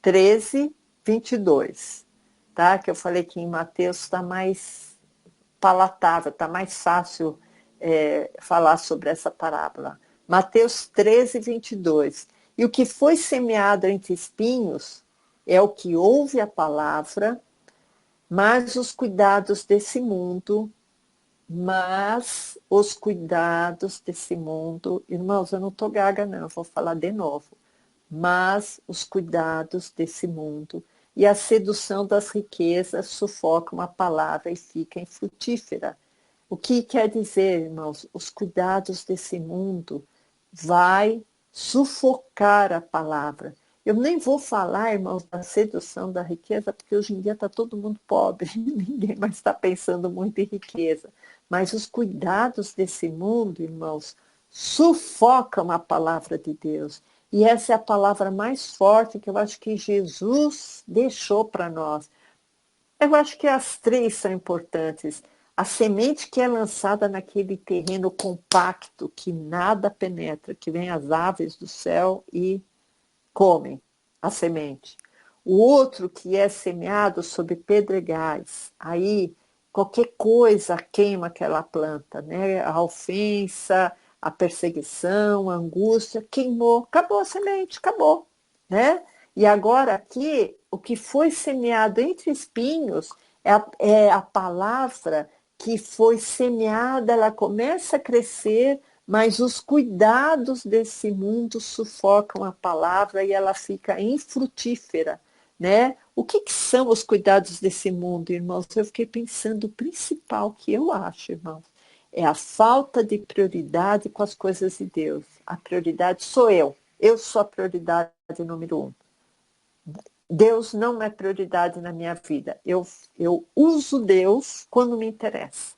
13, 22. Tá? Que eu falei que em Mateus está mais palatável, está mais fácil falar sobre essa parábola. Mateus 13, 22. E o que foi semeado entre espinhos é o que ouve a palavra, Mas os cuidados desse mundo, mas os cuidados desse mundo, irmãos, eu não estou gaga não, eu vou falar de novo. Mas os cuidados desse mundo e a sedução das riquezas sufocam a palavra e fica infrutífera. O que quer dizer, irmãos? Os cuidados desse mundo vai sufocar a palavra. Eu nem vou falar, irmãos, da sedução da riqueza, porque hoje em dia está todo mundo pobre, ninguém mais está pensando muito em riqueza. Mas os cuidados desse mundo, irmãos, sufocam a palavra de Deus. E essa é a palavra mais forte que eu acho que Jesus deixou para nós. Eu acho que as três são importantes. A semente que é lançada naquele terreno compacto, que nada penetra, que vem as aves do céu e comem a semente. O outro que é semeado sobre pedregais. Aí qualquer coisa queima aquela planta, né? A ofensa, a perseguição, a angústia, queimou, acabou a semente, acabou, né? E agora aqui, o que foi semeado entre espinhos é a palavra que foi semeada, ela começa a crescer, mas os cuidados desse mundo sufocam a palavra e ela fica infrutífera, né? O que são os cuidados desse mundo, irmãos? Eu fiquei pensando, o principal que eu acho, irmãos, é a falta de prioridade com as coisas de Deus. A prioridade sou eu. Eu sou a prioridade número um. Deus não é prioridade na minha vida. Eu uso Deus quando me interessa.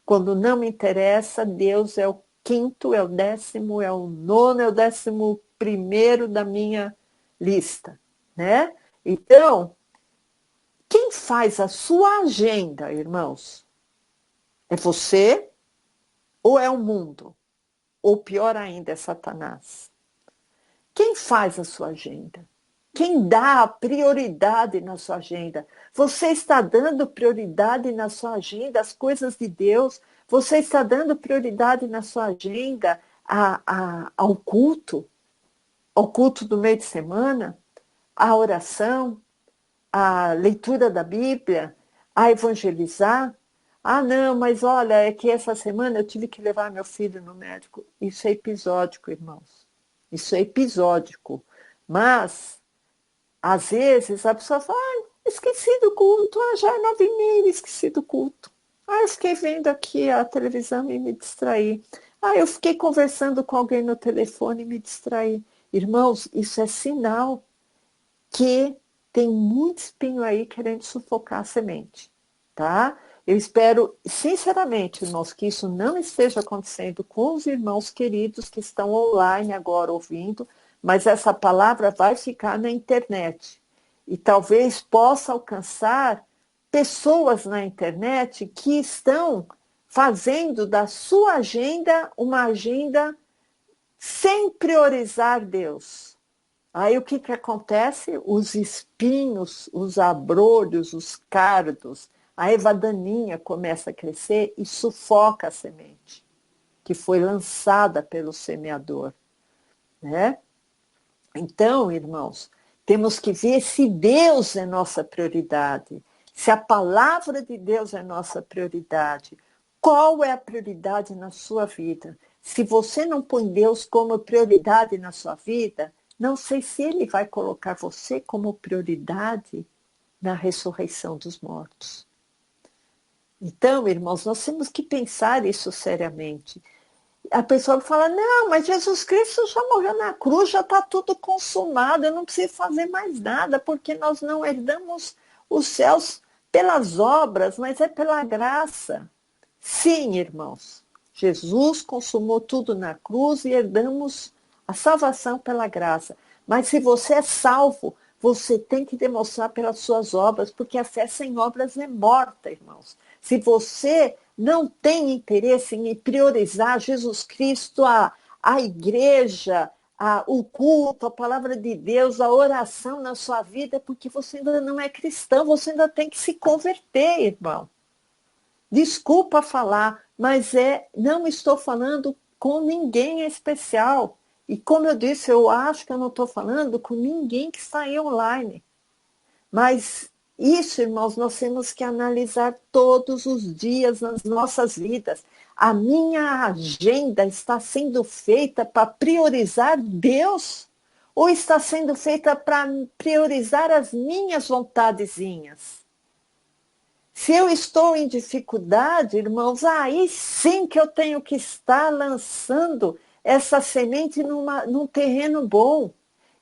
Quando não me interessa, Deus é o quinto, é o décimo, é o nono, é o 11º da minha lista, né? Então, quem faz a sua agenda, irmãos? É você ou é o mundo? Ou pior ainda, é Satanás? Quem faz a sua agenda? Quem dá a prioridade na sua agenda? Você está dando prioridade na sua agenda às coisas de Deus? Você está dando prioridade na sua agenda ao culto do meio de semana, à oração, à leitura da Bíblia, a evangelizar? Ah, não, mas olha, é que essa semana eu tive que levar meu filho no médico. Isso é episódico, irmãos. Isso é episódico. Mas às vezes a pessoa fala, ah, esqueci do culto, ah, já é 9h30, esqueci do culto. Ah, eu fiquei vendo aqui a televisão e me distraí. Ah, eu fiquei conversando com alguém no telefone e me distraí. Irmãos, isso é sinal que tem muito espinho aí querendo sufocar a semente, tá? Eu espero, sinceramente, irmãos, que isso não esteja acontecendo com os irmãos queridos que estão online agora ouvindo, mas essa palavra vai ficar na internet e talvez possa alcançar pessoas na internet que estão fazendo da sua agenda uma agenda sem priorizar Deus. Aí o que acontece? Os espinhos, os abrolhos, os cardos, a erva daninha começa a crescer e sufoca a semente que foi lançada pelo semeador, né? Então, irmãos, temos que ver se Deus é nossa prioridade, se a palavra de Deus é nossa prioridade. Qual é a prioridade na sua vida? Se você não põe Deus como prioridade na sua vida, não sei se Ele vai colocar você como prioridade na ressurreição dos mortos. Então, irmãos, nós temos que pensar isso seriamente. A pessoa fala, não, mas Jesus Cristo já morreu na cruz, já está tudo consumado, eu não preciso fazer mais nada, porque nós não herdamos os céus pelas obras, mas é pela graça. Sim, irmãos, Jesus consumou tudo na cruz e herdamos a salvação pela graça. Mas se você é salvo, você tem que demonstrar pelas suas obras, porque a fé sem obras é morta, irmãos. Se você não tem interesse em priorizar Jesus Cristo, a igreja, o culto, a palavra de Deus, a oração na sua vida, é porque você ainda não é cristão, você ainda tem que se converter, irmão. Desculpa falar, mas não estou falando com ninguém especial. E como eu disse, eu acho que eu não estou falando com ninguém que está aí online. Mas Isso, irmãos, nós temos que analisar todos os dias nas nossas vidas. A minha agenda está sendo feita para priorizar Deus ou está sendo feita para priorizar as minhas vontadezinhas? Se eu estou em dificuldade, irmãos, aí sim que eu tenho que estar lançando essa semente num terreno bom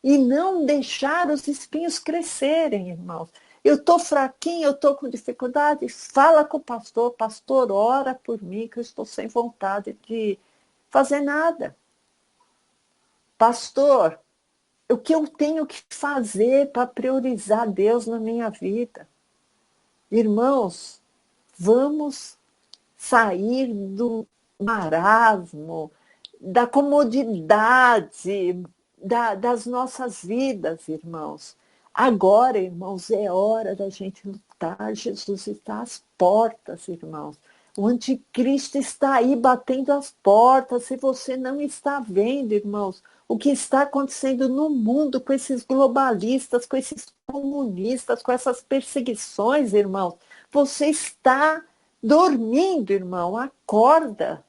e não deixar os espinhos crescerem, irmãos. Eu estou fraquinho, eu estou com dificuldade, fala com o pastor, pastor, ora por mim que eu estou sem vontade de fazer nada. Pastor, o que eu tenho que fazer para priorizar Deus na minha vida? Irmãos, vamos sair do marasmo, da comodidade das nossas vidas, irmãos. Agora, irmãos, é hora da gente lutar. Jesus está às portas, irmãos. O anticristo está aí batendo as portas. Se você não está vendo, irmãos, o que está acontecendo no mundo com esses globalistas, com esses comunistas, com essas perseguições, irmãos, você está dormindo, irmão. Acorda.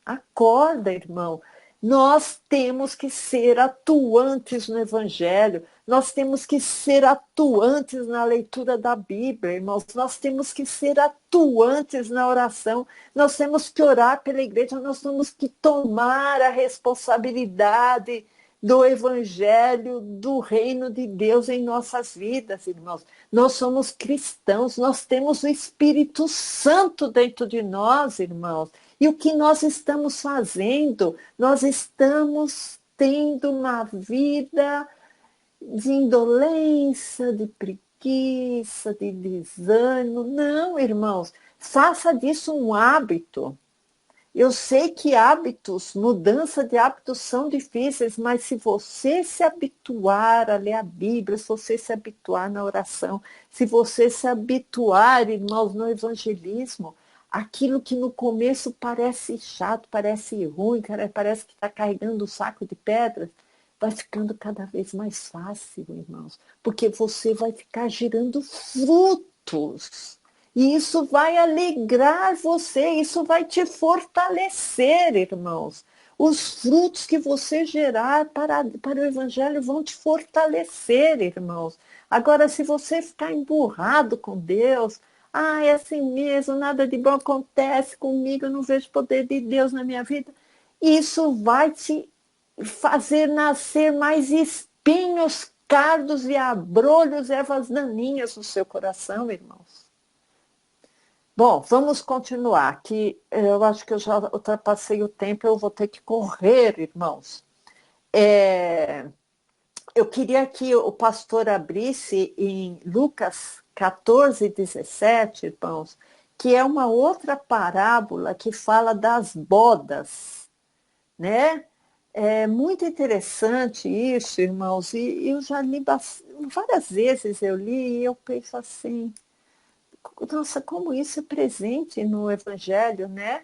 Acorda, irmão. Nós temos que ser atuantes no Evangelho, nós temos que ser atuantes na leitura da Bíblia, irmãos, nós temos que ser atuantes na oração, nós temos que orar pela igreja, nós temos que tomar a responsabilidade do Evangelho, do reino de Deus em nossas vidas, irmãos. Nós somos cristãos, nós temos o Espírito Santo dentro de nós, irmãos. E o que nós estamos fazendo? Nós estamos tendo uma vida de indolência, de preguiça, de desânimo. Não, irmãos, faça disso um hábito. Eu sei que hábitos, mudança de hábitos são difíceis, mas se você se habituar a ler a Bíblia, se você se habituar na oração, se você se habituar, irmãos, no evangelismo, aquilo que no começo parece chato, parece ruim, parece que está carregando um saco de pedras, vai ficando cada vez mais fácil, irmãos, porque você vai ficar gerando frutos. E isso vai alegrar você, isso vai te fortalecer, irmãos. Os frutos que você gerar para o Evangelho vão te fortalecer, irmãos. Agora, se você ficar emburrado com Deus, é assim mesmo, nada de bom acontece comigo, eu não vejo poder de Deus na minha vida, isso vai te fazer nascer mais espinhos, cardos e abrolhos, ervas daninhas no seu coração, irmãos. Bom, vamos continuar, que eu acho que eu já ultrapassei o tempo, eu vou ter que correr, irmãos. Eu queria que o pastor abrisse em Lucas 14, 17, irmãos, que é uma outra parábola que fala das bodas, né? É muito interessante isso, irmãos, e eu já li várias vezes, eu li e eu penso assim, nossa, como isso é presente no Evangelho, né?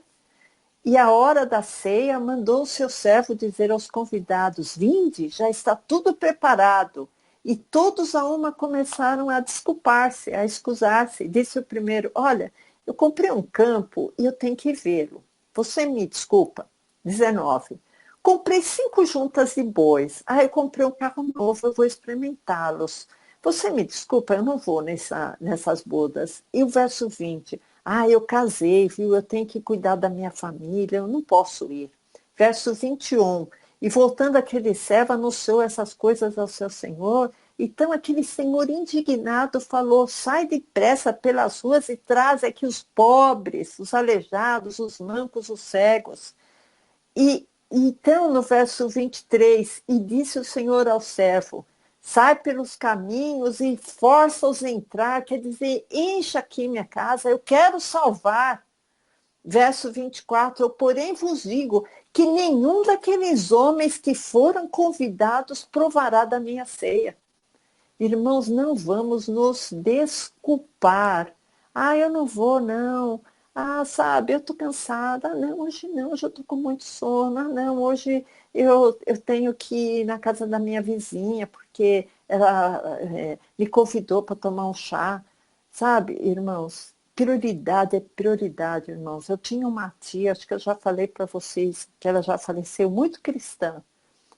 E a hora da ceia mandou o seu servo dizer aos convidados, vinde, já está tudo preparado. E todos a uma começaram a desculpar-se, a excusar-se. Disse o primeiro, olha, eu comprei um campo e eu tenho que vê-lo. Você me desculpa? 19. Comprei 5 juntas de bois. Eu comprei um carro novo, eu vou experimentá-los. Você me desculpa, eu não vou nessas bodas. E o verso 20. Eu casei, viu? Eu tenho que cuidar da minha família, eu não posso ir. Verso 21. E voltando aquele servo, anunciou essas coisas ao seu senhor. Então aquele senhor indignado falou, sai depressa pelas ruas e traz aqui os pobres, os aleijados, os mancos, os cegos. E então no verso 23, e disse o senhor ao servo, sai pelos caminhos e força-os a entrar, quer dizer, encha aqui minha casa, eu quero salvar. Verso 24, eu porém vos digo que nenhum daqueles homens que foram convidados provará da minha ceia. Irmãos, não vamos nos desculpar. Eu não vou, não. Sabe, eu estou cansada. Não, hoje não, hoje eu estou com muito sono. Não, hoje eu tenho que ir na casa da minha vizinha, porque ela me convidou para tomar um chá. Sabe, irmãos, prioridade é prioridade, irmãos. Eu tinha uma tia, acho que eu já falei para vocês, que ela já faleceu, muito cristã.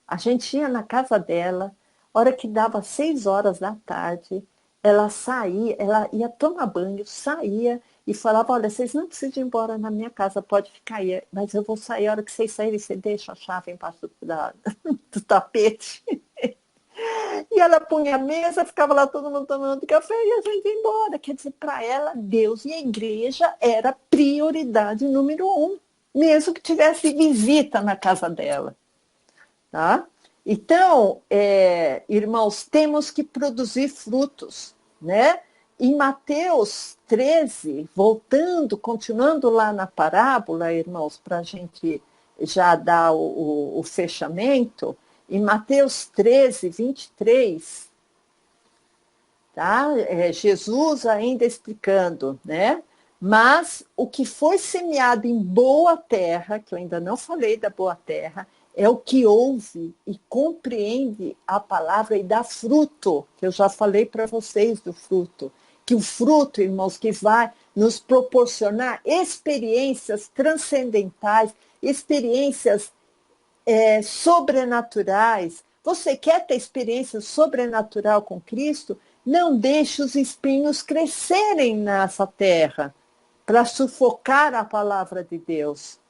A gente ia na casa dela, hora que dava 6 horas da tarde, ela saía, ela ia tomar banho, saía e falava, olha, vocês não precisam ir embora na minha casa, pode ficar aí, mas eu vou sair, a hora que vocês saírem, você deixa a chave embaixo do tapete. E ela punha a mesa, ficava lá todo mundo tomando café e a gente ia embora. Quer dizer, para ela, Deus e a igreja era prioridade número um, mesmo que tivesse visita na casa dela. Tá? Então, irmãos, temos que produzir frutos, né? Em Mateus 13, voltando, continuando lá na parábola, irmãos, para a gente já dar o fechamento, em Mateus 13, 23, tá? Jesus ainda explicando, né? Mas o que foi semeado em boa terra, que eu ainda não falei da boa terra, é o que ouve e compreende a palavra e dá fruto, que eu já falei para vocês do fruto. Que o fruto, irmãos, que vai nos proporcionar experiências transcendentais, experiências sobrenaturais. Você quer ter experiência sobrenatural com Cristo? Não deixe os espinhos crescerem nessa terra para sufocar a palavra de Deus.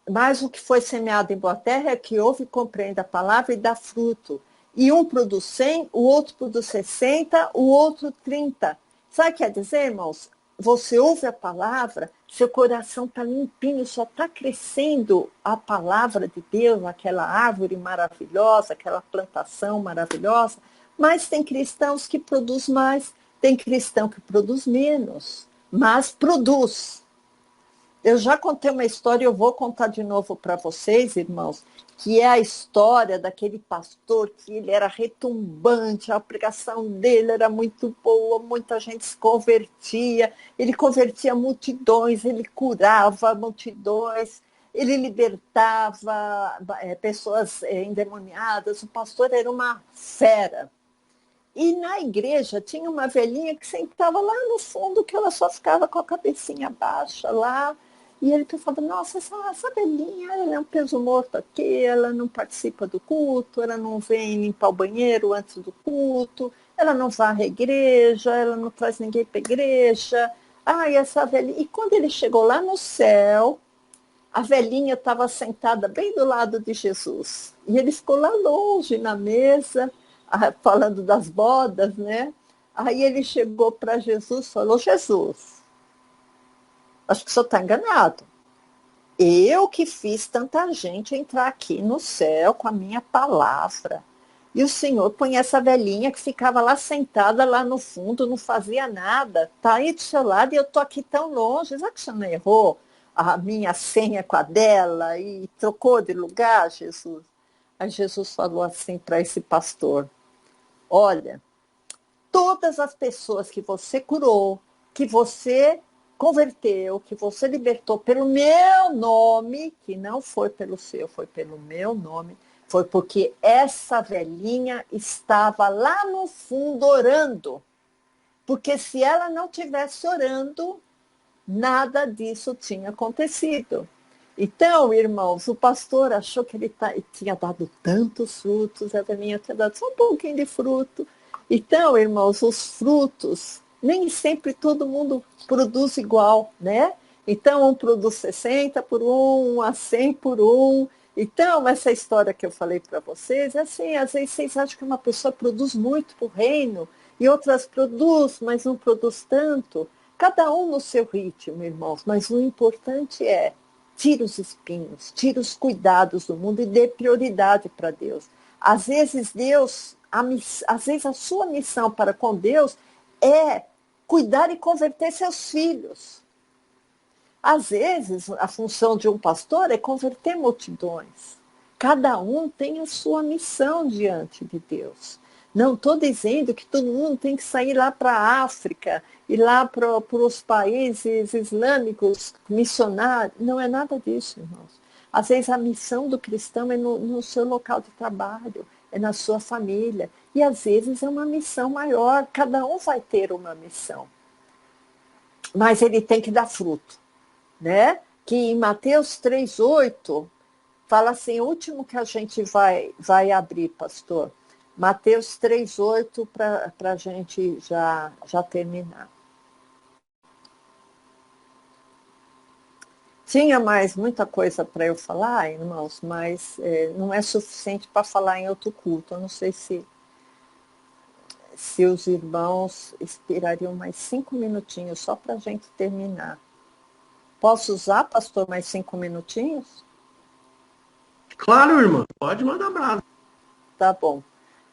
Mas o que foi semeado em boa terra é que ouve e compreende a palavra e dá fruto. E um produz 100, o outro produz 60, o outro 30. Sabe o que quer dizer, irmãos? Você ouve a palavra, seu coração está limpinho, só está crescendo a palavra de Deus, aquela árvore maravilhosa, aquela plantação maravilhosa. Mas tem cristãos que produz mais, tem cristão que produz menos, mas produz. Eu já contei uma história, eu vou contar de novo para vocês, irmãos, que é a história daquele pastor que ele era retumbante, a pregação dele era muito boa, muita gente se convertia, ele convertia multidões, ele curava multidões, ele libertava pessoas endemoniadas, o pastor era uma fera. E na igreja tinha uma velhinha que sentava lá no fundo, que ela só ficava com a cabecinha baixa lá. E ele pensava, nossa, essa velhinha, ela é um peso morto aqui, ela não participa do culto, ela não vem limpar o banheiro antes do culto, ela não varre a igreja, ela não traz ninguém para a igreja. Ai, essa velhinha. E quando ele chegou lá no céu, a velhinha estava sentada bem do lado de Jesus. E ele ficou lá longe na mesa, falando das bodas, né? Aí ele chegou para Jesus e falou, Jesus, acho que o senhor está enganado. Eu que fiz tanta gente entrar aqui no céu com a minha palavra. E o senhor põe essa velhinha que ficava lá sentada lá no fundo, não fazia nada, está aí do seu lado e eu estou aqui tão longe. Será que o senhor não errou a minha senha com a dela e trocou de lugar, Jesus? Aí Jesus falou assim para esse pastor, olha, todas as pessoas que você curou, que você converteu, que você libertou pelo meu nome, que não foi pelo seu, foi pelo meu nome, foi porque essa velhinha estava lá no fundo orando. Porque se ela não tivesse orando, nada disso tinha acontecido. Então, irmãos, o pastor achou que ele tinha dado tantos frutos, a velhinha tinha dado só um pouquinho de fruto. Então, irmãos, os frutos, nem sempre todo mundo produz igual, né? Então, um produz 60 por um a 100 por um. Então, essa história que eu falei para vocês, é assim, às vezes vocês acham que uma pessoa produz muito para o reino, e outras produz, mas não produz tanto. Cada um no seu ritmo, irmãos, mas o importante é tira os espinhos, tira os cuidados do mundo e dê prioridade para Deus. Às vezes às vezes a sua missão para com Deus é cuidar e converter seus filhos. Às vezes a função de um pastor é converter multidões. Cada um tem a sua missão diante de Deus. Não estou dizendo que todo mundo tem que sair lá para a África e lá para os países islâmicos missionários. Não é nada disso, irmãos. Às vezes a missão do cristão é no seu local de trabalho, é na sua família. E às vezes é uma missão maior, cada um vai ter uma missão. Mas ele tem que dar fruto, né? Que em Mateus 3:8 fala assim, o último que a gente vai abrir, pastor. Mateus 3:8 para a gente já terminar. Tinha mais muita coisa para eu falar, irmãos, mas não é suficiente para falar em outro culto. Eu não sei se os irmãos esperariam mais 5 minutinhos só para a gente terminar. Posso usar, pastor, mais 5 minutinhos? Claro, irmã, pode mandar brasa. Tá bom.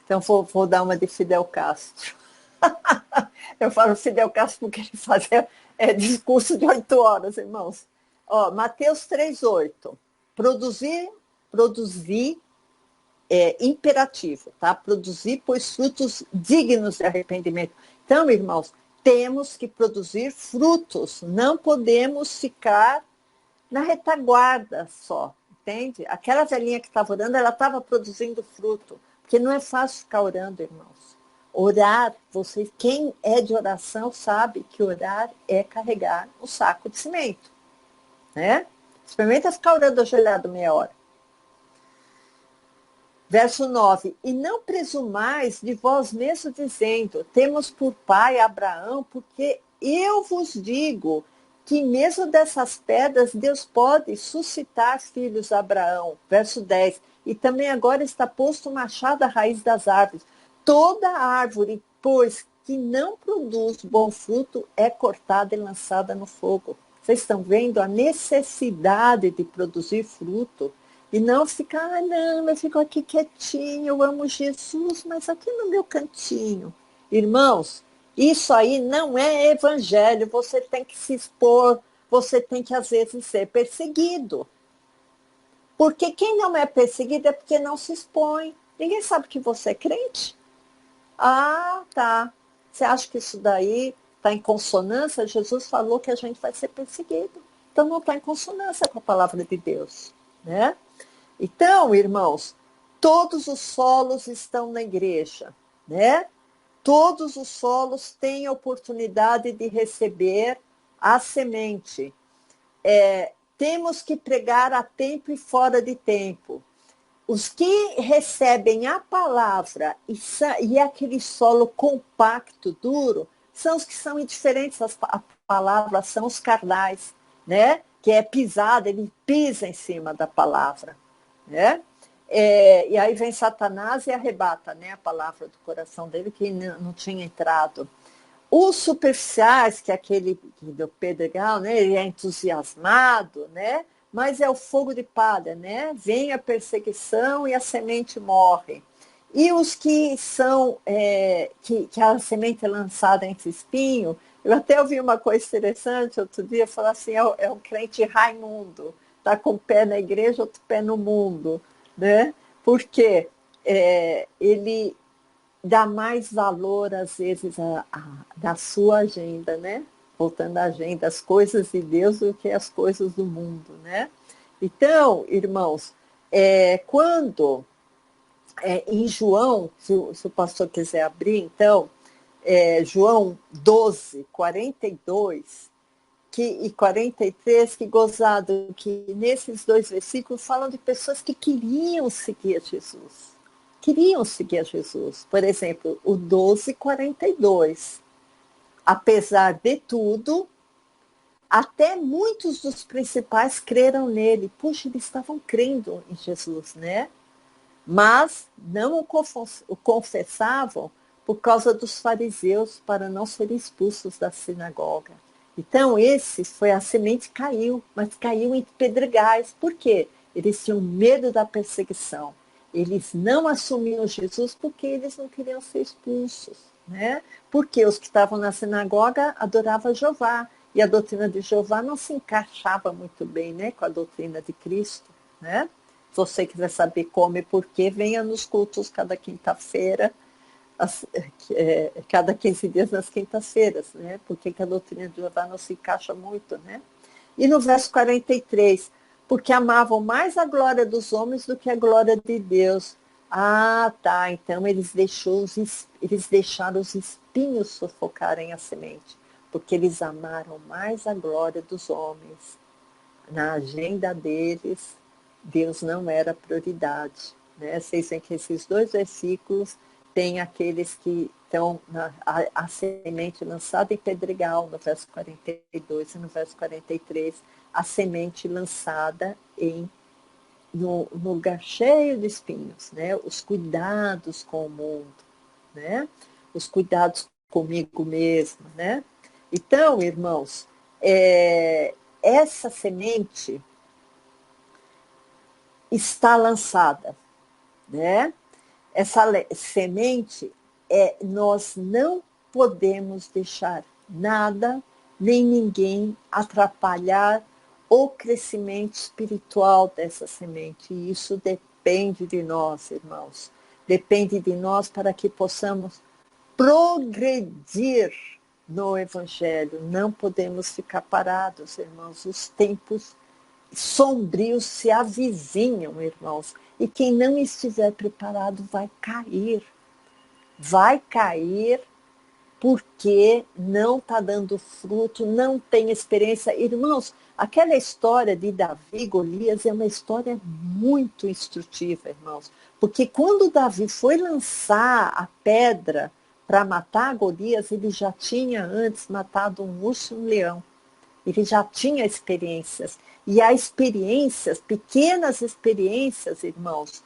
Então vou dar uma de Fidel Castro. Eu falo Fidel Castro porque ele fazia discurso de 8 horas, irmãos. Ó, Mateus 3:8. Produzir imperativo, tá? Produzir, pois, frutos dignos de arrependimento. Então, irmãos, temos que produzir frutos, não podemos ficar na retaguarda só, entende? Aquela velhinha que estava orando, ela estava produzindo fruto, porque não é fácil ficar orando, irmãos. Orar, quem é de oração sabe que orar é carregar um saco de cimento, né? Experimenta ficar orando ajoelhado meia hora. Verso 9, e não presumais de vós mesmos dizendo, temos por pai Abraão, porque eu vos digo que mesmo dessas pedras Deus pode suscitar filhos a Abraão. Verso 10, e também agora está posto o machado à raiz das árvores. Toda árvore, pois, que não produz bom fruto, é cortada e lançada no fogo. Vocês estão vendo a necessidade de produzir fruto? E não ficar, não, eu fico aqui quietinho, eu amo Jesus, mas aqui no meu cantinho. Irmãos, isso aí não é evangelho, você tem que se expor, você tem que às vezes ser perseguido. Porque quem não é perseguido é porque não se expõe. Ninguém sabe que você é crente. Ah, tá. Você acha que isso daí está em consonância? Jesus falou que a gente vai ser perseguido. Então não está em consonância com a palavra de Deus, né? Então, irmãos, todos os solos estão na igreja, né? Todos os solos têm a oportunidade de receber a semente. Temos que pregar a tempo e fora de tempo. Os que recebem a palavra e aquele solo compacto, duro, são os que são indiferentes à palavra, são os carnais, né? Que é pisado, ele pisa em cima da palavra, né? E aí vem Satanás e arrebata, né, a palavra do coração dele que não tinha entrado. Os superficiais, que é aquele do Pedregal, né, ele é entusiasmado, né, mas é o fogo de palha, né? Vem a perseguição e a semente morre. E os que são, que a semente é lançada entre espinho, eu até ouvi uma coisa interessante outro dia, falar assim, é um crente Raimundo, está com o pé na igreja, outro pé no mundo, né? Porque ele dá mais valor, às vezes, da sua agenda, né? Voltando à agenda, as coisas de Deus do que as coisas do mundo, né? Então, irmãos, quando em João, se o pastor quiser abrir, então, João 12, 42 e 43, que gozado, que nesses 2 versículos falam de pessoas que queriam seguir a Jesus. Queriam seguir a Jesus. Por exemplo, o 12, 42. Apesar de tudo, até muitos dos principais creram nele. Puxa, eles estavam crendo em Jesus, né? Mas não o confessavam por causa dos fariseus, para não serem expulsos da sinagoga. Então, a semente caiu, mas caiu em pedregais. Por quê? Eles tinham medo da perseguição. Eles não assumiam Jesus porque eles não queriam ser expulsos, né? Porque os que estavam na sinagoga adoravam Jeová, e a doutrina de Jeová não se encaixava muito bem, né, com a doutrina de Cristo, né? Se você quiser saber como e por quê, venha nos cultos cada quinta-feira, cada 15 dias nas quintas-feiras, né? Porque a doutrina de Jeová não se encaixa muito, né? E no verso 43, porque amavam mais a glória dos homens do que a glória de Deus. Ah, tá. Então eles deixaram os espinhos sufocarem a semente, porque eles amaram mais a glória dos homens. Na agenda deles, Deus não era prioridade. Né? Vocês veem que esses dois versículos têm aqueles que estão a semente lançada em pedregal, no verso 42 e no verso 43, a semente lançada em no lugar cheio de espinhos, né? Os cuidados com o mundo, né? Os cuidados comigo mesmo, né? Então, irmãos, essa semente está lançada, né? Essa semente nós não podemos deixar nada nem ninguém atrapalhar o crescimento espiritual dessa semente. E isso depende de nós, irmãos. Depende de nós para que possamos progredir no Evangelho. Não podemos ficar parados, irmãos. Os tempos sombrios se avizinham, irmãos. E quem não estiver preparado vai cair. Vai cair porque não está dando fruto, não tem experiência. Irmãos, aquela história de Davi e Golias é uma história muito instrutiva, irmãos. Porque quando Davi foi lançar a pedra para matar Golias, ele já tinha antes matado um urso e um leão. Ele já tinha experiências. E há experiências, pequenas experiências, irmãos,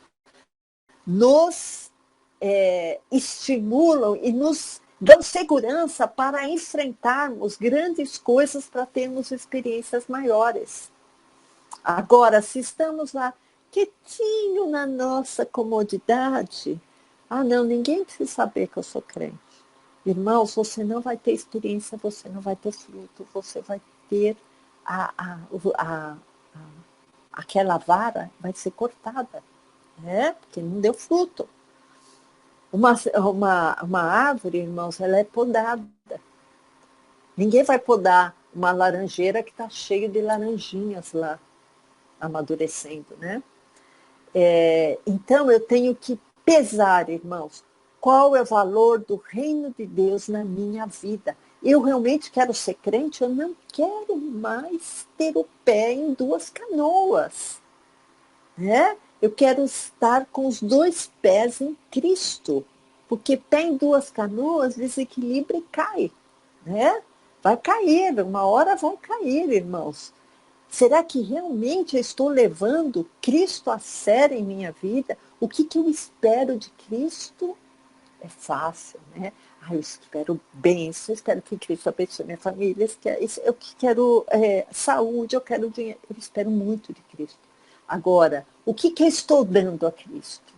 nos estimulam e nos dão segurança para enfrentarmos grandes coisas, para termos experiências maiores. Agora, se estamos lá quietinho na nossa comodidade, não, ninguém precisa saber que eu sou crente. Irmãos, você não vai ter experiência, você não vai ter fruto, você vai ter aquela vara vai ser cortada, né? Porque não deu fruto. Uma árvore, irmãos, ela é podada. Ninguém vai podar uma laranjeira que está cheia de laranjinhas lá, amadurecendo, né? Então, eu tenho que pesar, irmãos, qual é o valor do reino de Deus na minha vida. Eu realmente quero ser crente? Eu não quero mais ter o pé em duas canoas, né? Eu quero estar com os dois pés em Cristo, porque pé em duas canoas desequilibra e cai, né? Vai cair, uma hora vão cair, irmãos. Será que realmente eu estou levando Cristo a sério em minha vida? O que eu espero de Cristo? É fácil, né? Eu espero bênção, eu espero que Cristo abençoe minha família, eu quero saúde, eu quero dinheiro, eu espero muito de Cristo. Agora, o que eu estou dando a Cristo?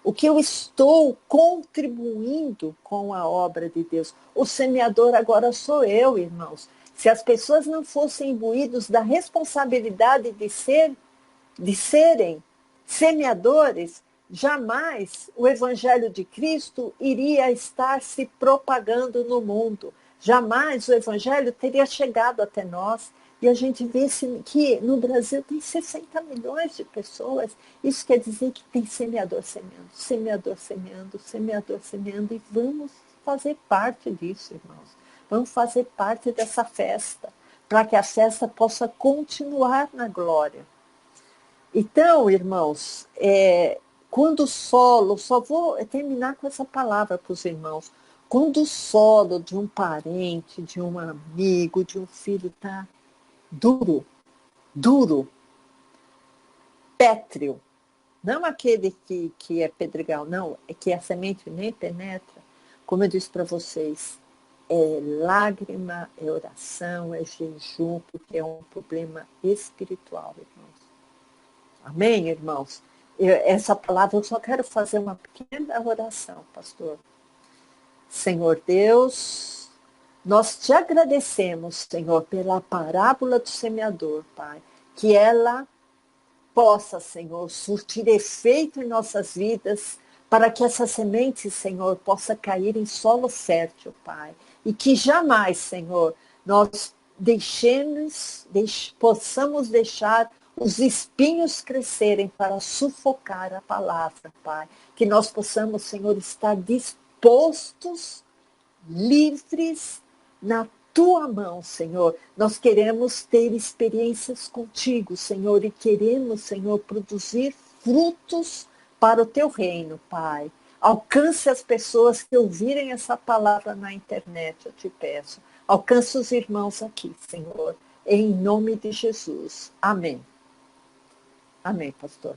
O que eu estou contribuindo com a obra de Deus? O semeador agora sou eu, irmãos. Se as pessoas não fossem imbuídas da responsabilidade de serem semeadores, jamais o Evangelho de Cristo iria estar se propagando no mundo. Jamais o Evangelho teria chegado até nós. E a gente vê que no Brasil tem 60 milhões de pessoas. Isso quer dizer que tem semeador semeando, semeador semeando, semeador semeando. E vamos fazer parte disso, irmãos. Vamos fazer parte dessa festa, para que a festa possa continuar na glória. Então, irmãos, quando o solo, só vou terminar com essa palavra para os irmãos, quando o solo de um parente, de um amigo, de um filho está duro, duro, pétreo, não aquele que é pedregal, não, é que a semente nem penetra, como eu disse para vocês, é lágrima, é oração, é jejum, porque é um problema espiritual, irmãos. Amém, irmãos? Essa palavra eu só quero fazer uma pequena oração, pastor. Senhor Deus, nós te agradecemos, Senhor, pela parábola do semeador, Pai, que ela possa, Senhor, surtir efeito em nossas vidas, para que essa semente, Senhor, possa cair em solo fértil, Pai, e que jamais, Senhor, nós possamos deixar os espinhos crescerem para sufocar a palavra, Pai. Que nós possamos, Senhor, estar dispostos, livres, na tua mão, Senhor. Nós queremos ter experiências contigo, Senhor, e queremos, Senhor, produzir frutos para o teu reino, Pai. Alcance as pessoas que ouvirem essa palavra na internet, eu te peço. Alcance os irmãos aqui, Senhor. Em nome de Jesus. Amém. Amém, pastor.